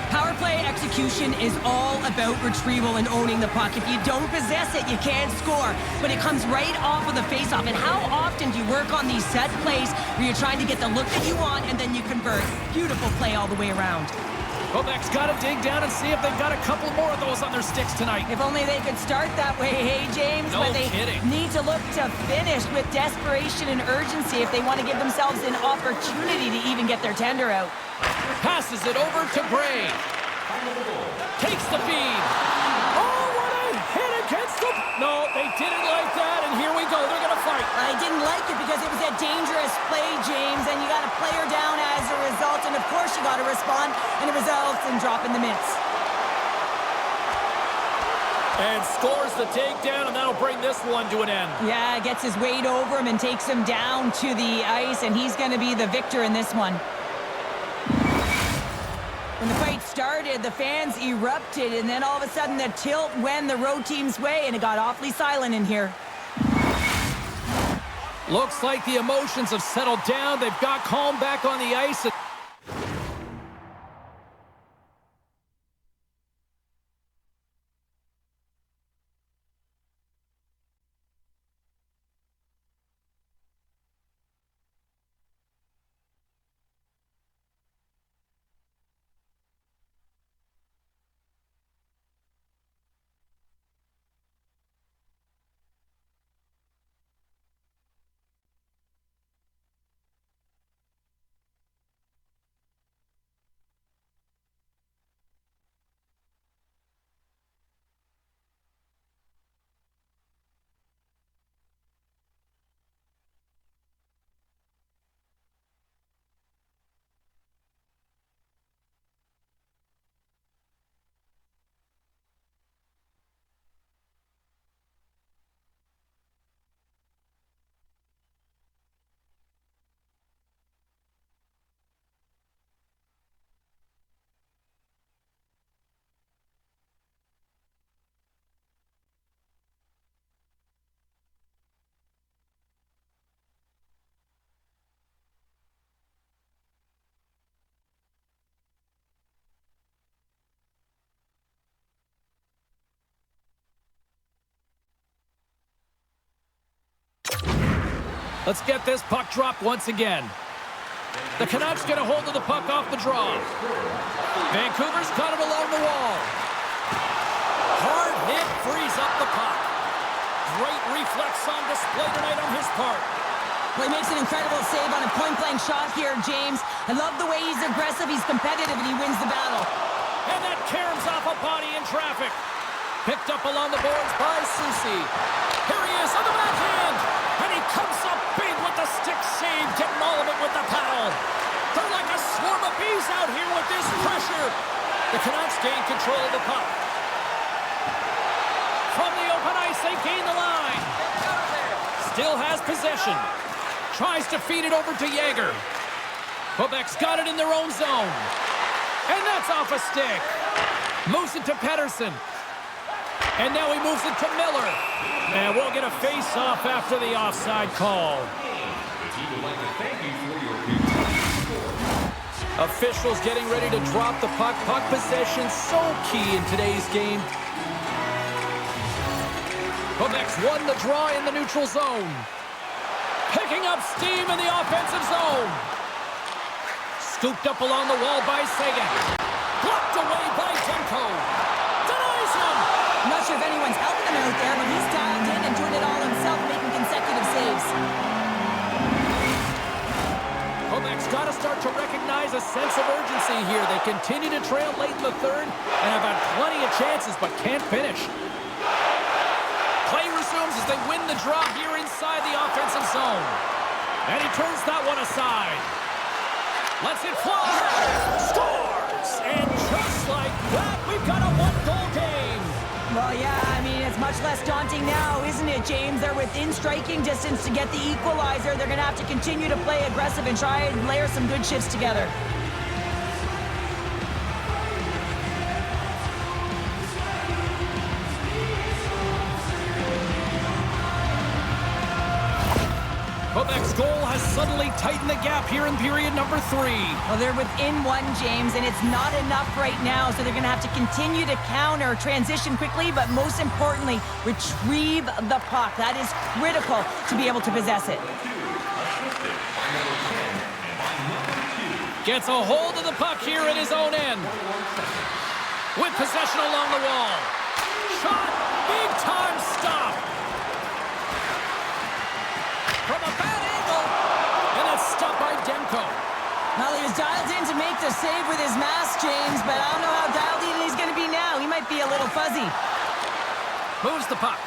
Power play execution is all about retrieval and owning the puck. If you don't possess it, you can't score. But it comes right off of the faceoff. And how often do you work on these set plays where you're trying to get the look that you want and then you convert? Beautiful play all the way around. Quebec's got to dig down and see if they've got a couple more of those on their sticks tonight. If only they could start that way, hey, James. No but they kidding. need to look to finish with desperation and urgency if they want to give themselves an opportunity to even get their tender out. Passes it over to Gray. Takes the feed. Oh, what a hit against them. No, they didn't like that, and here we go. They're going to fight. I didn't like it because it was a dangerous play, James, and you got a player down as a result, and of course you got to respond, and it results in dropping the mitts. And scores the takedown, and that'll bring this one to an end. Yeah, gets his weight over him and takes him down to the ice, and he's going to be the victor in this one. When the fight started, the fans erupted, and then all of a sudden the tilt went the road team's way, and it got awfully silent in here. Looks like the emotions have settled down. They've got calm back on the ice. Let's get this puck dropped once again. The Canucks get a hold of the puck off the draw. Vancouver's got it along the wall. Hard hit frees up the puck. Great reflex on display tonight on his part. Well, he makes an incredible save on a point-blank shot here, James. I love the way he's aggressive, he's competitive, and he wins the battle. And that caroms off a body in traffic. Picked up along the boards by S.O.A.C.J.V. Here he is on the backhand. And he comes up big with the stick save, getting all of it with the paddle. They're like a swarm of bees out here with this pressure. The Canucks gain control of the puck. From the open ice, they gain the line. Still has possession. Tries to feed it over to Yager. Quebec's got it in their own zone. And that's off a stick. Moves it to Pedersen. And now he moves it to Miller. And we'll get a face-off after the offside call. The team would like to thank you for your Officials getting ready to drop the puck. Puck possession so key in today's game. Quebec's won the draw in the neutral zone. Picking up steam in the offensive zone. Scooped up along the wall by Seguin. Blocked away by Demko. Denies him. I'm not sure if anyone's helping him out there, but he's dialed in and doing it all himself, making consecutive saves. Quebec's got to start to recognize a sense of urgency here. They continue to trail late in the third and have had plenty of chances, but can't finish. Play resumes as they win the draw here inside the offensive zone. And he turns that one aside. Lets it fly. Scores! And just like that, we've got a one-goal game. Well, yeah, I mean, it's much less daunting now, isn't it, James? They're within striking distance to get the equalizer. They're going to have to continue to play aggressive and try and layer some good shifts together. Quebec's goal has suddenly tightened the gap here in period number 3. Well, they're within one, James, and it's not enough right now, so they're going to have to continue to counter, transition quickly, but most importantly, retrieve the puck. That is critical to be able to possess it. Gets a hold of the puck here at his own end. With possession along the wall. Shot! Big time stop! From a bad angle. And it's stopped by Demko. Well, he was dialed in to make the save with his mask, James, but I don't know how dialed in he's going to be now. He might be a little fuzzy. Moves the puck.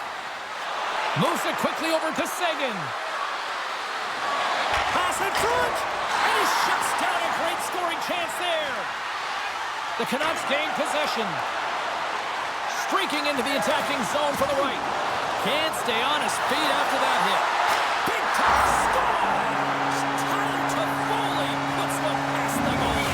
Moves it quickly over to Seguin. Pass in front. And he shuts down a great scoring chance there. The Canucks gain possession. Streaking into the attacking zone for the right. Can't stay on his feet after that hit. Big time score! Tyler Toffoli puts one past the goal.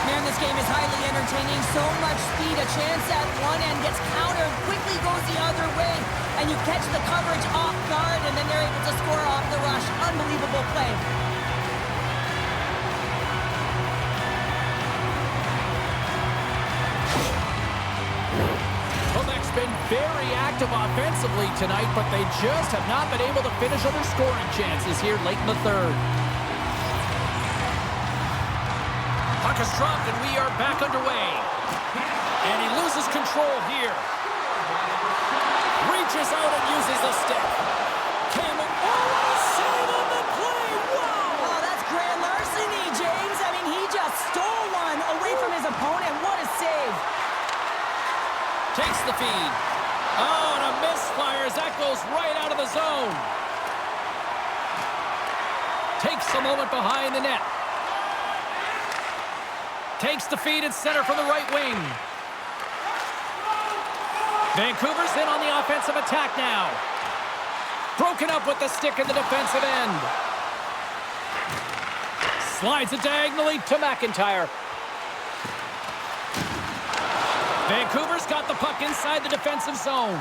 Man, this game is highly entertaining. So much speed. A chance at one end gets countered, quickly goes the other way, and you catch the coverage off guard, and then they're able to score off the rush. Unbelievable play. Quebec's been very active offensively tonight, but they just have not been able to finish other scoring chances here late in the third. Puck is dropped, and we are back underway. And he loses control here. Reaches out and uses the stick. Campbell, oh, save on the play! Wow! Oh, that's grand larceny, James. I mean, he just stole one away from his opponent. What a save. Takes the feed. Oh, and a misfire as that goes right out of the zone. Takes a moment behind the net. Takes the feed at center from the right wing. Vancouver's in on the offensive attack now. Broken up with the stick in the defensive end. Slides it diagonally to McIntyre. Vancouver's got the puck inside the defensive zone.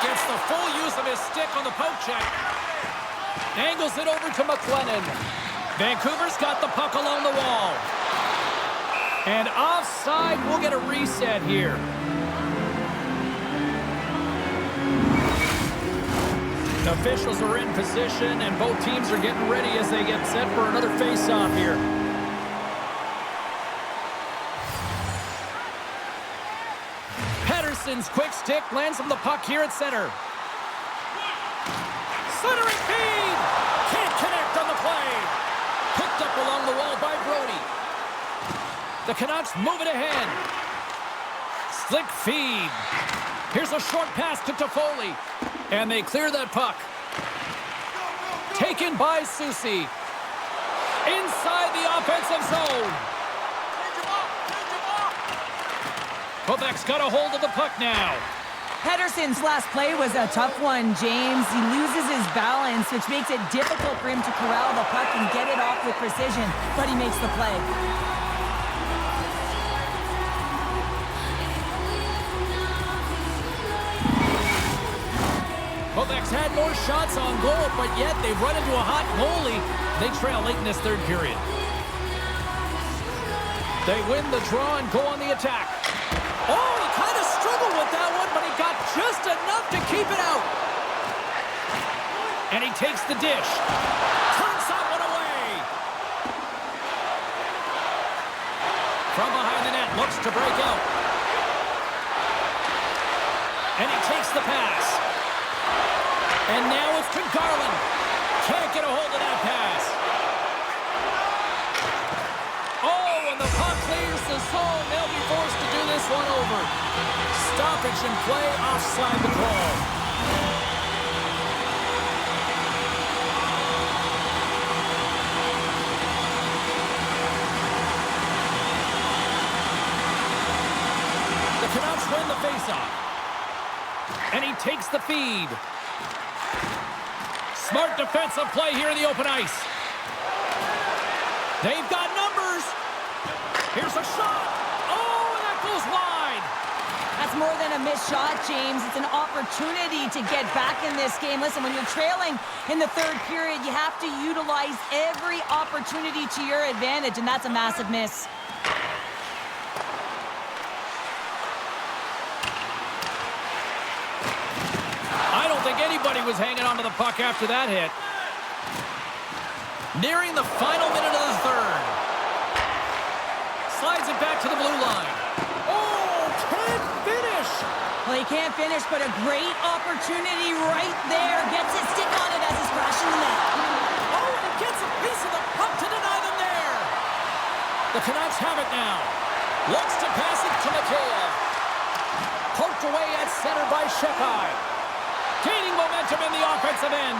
Gets the full use of his stick on the poke check. Angles it over to McLennan. Vancouver's got the puck along the wall. And offside, we'll get a reset here. The officials are in position, and both teams are getting ready as they get set for another face-off here. Pedersen's quick stick lands him the puck here at center. Centering feed! Can't connect on the play. Picked up along the wall by Brody. The Canucks move it ahead. Slick feed. Here's a short pass to Toffoli. And they clear that puck. Taken by S.O.A.C.J.V. Inside the offensive zone. Quebec's got a hold of the puck now. Pedersen's last play was a tough one, James. He loses his balance, which makes it difficult for him to corral the puck and get it off with precision, but he makes the play. Quebec's had more shots on goal, but yet they've run into a hot goalie. They trail late in this third period. They win the draw and go on the attack. Oh, he kind of struggled with that one, but he got just enough to keep it out. And he takes the dish. Turns that one away. From behind the net, looks to break out. And he takes the pass. And now it's to Garland. Can't get a hold of that pass. Oh, and the puck clears the zone. They'll be forced to do this one over. Stoppage in play, offside the call. The Canucks win the faceoff. And he takes the feed. Smart defensive play here in the open ice. They've got numbers. Here's a shot. Oh, and that goes wide. That's more than a missed shot, James. It's an opportunity to get back in this game. Listen, when you're trailing in the third period, you have to utilize every opportunity to your advantage, and that's a massive miss. I don't think anybody was hanging onto the puck after that hit. Nearing the final minute of the third. Slides it back to the blue line. Oh, can't finish. Well, he can't finish, but a great opportunity right there. Gets his stick on it as he's crashing the net. Oh, and gets a piece of the puck to deny them there. The Canucks have it now. Looks to pass it to Mikheyev. Poked away at center by S.O.A.C.J.V. Gaining momentum in the offensive end.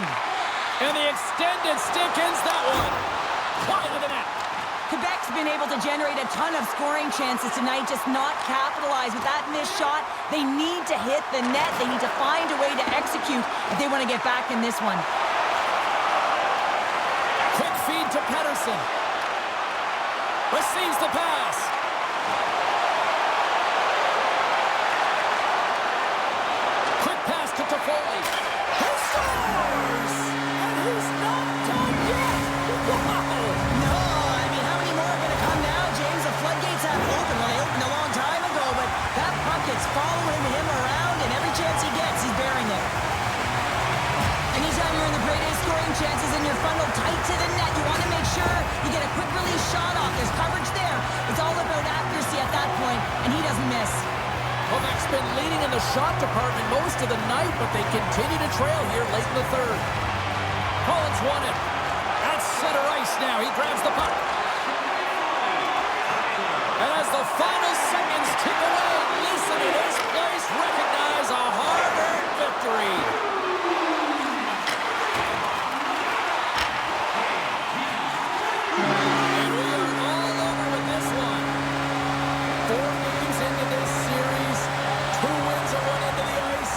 And the extended stick ends that one. Wide of the net. Quebec's been able to generate a ton of scoring chances tonight, just not capitalize with that missed shot. They need to hit the net. They need to find a way to execute if they want to get back in this one. Quick feed to Pedersen. Receives the pass. Quick pass to Toffoli. He scores! And he's not done yet. Wow! No, I mean, how many more are going to come now, James? The floodgates have opened. Well, they opened a long time ago, but that puck is following him around, and every chance he gets, he's bearing it. Anytime you're in the greatest scoring chances and you're funneled tight to the net, you want to make sure you get a quick release shot off. There's coverage there. It's all about accuracy at that point, and he doesn't miss. Quebec's been leading in the shot department most of the night, but they continue to trail here late in the third. Collins won it. At center ice now. He grabs the puck. And as the final seconds tick away, listen to this place recognize a hard-earned victory. And we are all over with this one. 4 games into this series, 2 wins at one end of the ice,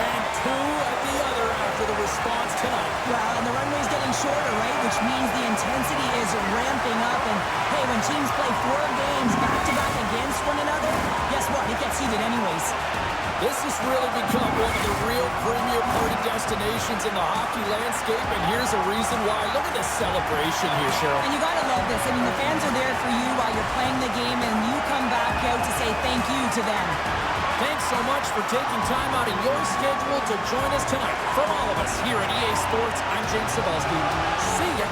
and 2 at the other after the response tonight. Well, and the runway's getting shorter, right? Which means the intensity is ramping up. And, hey, when teams play 4 games back-to-back against one another, guess what? It gets heated anyways. This has really become one of the real premier party destinations in the hockey landscape, and here's a reason why. Look at this celebration here, Cheryl. And you gotta love this. I mean, the fans are there for you while you're playing the game, and you come back out to say thank you to them. Thanks so much for taking time out of your schedule to join us tonight. From all of us here at EA Sports, I'm James S.O.A.C.J.V. See ya.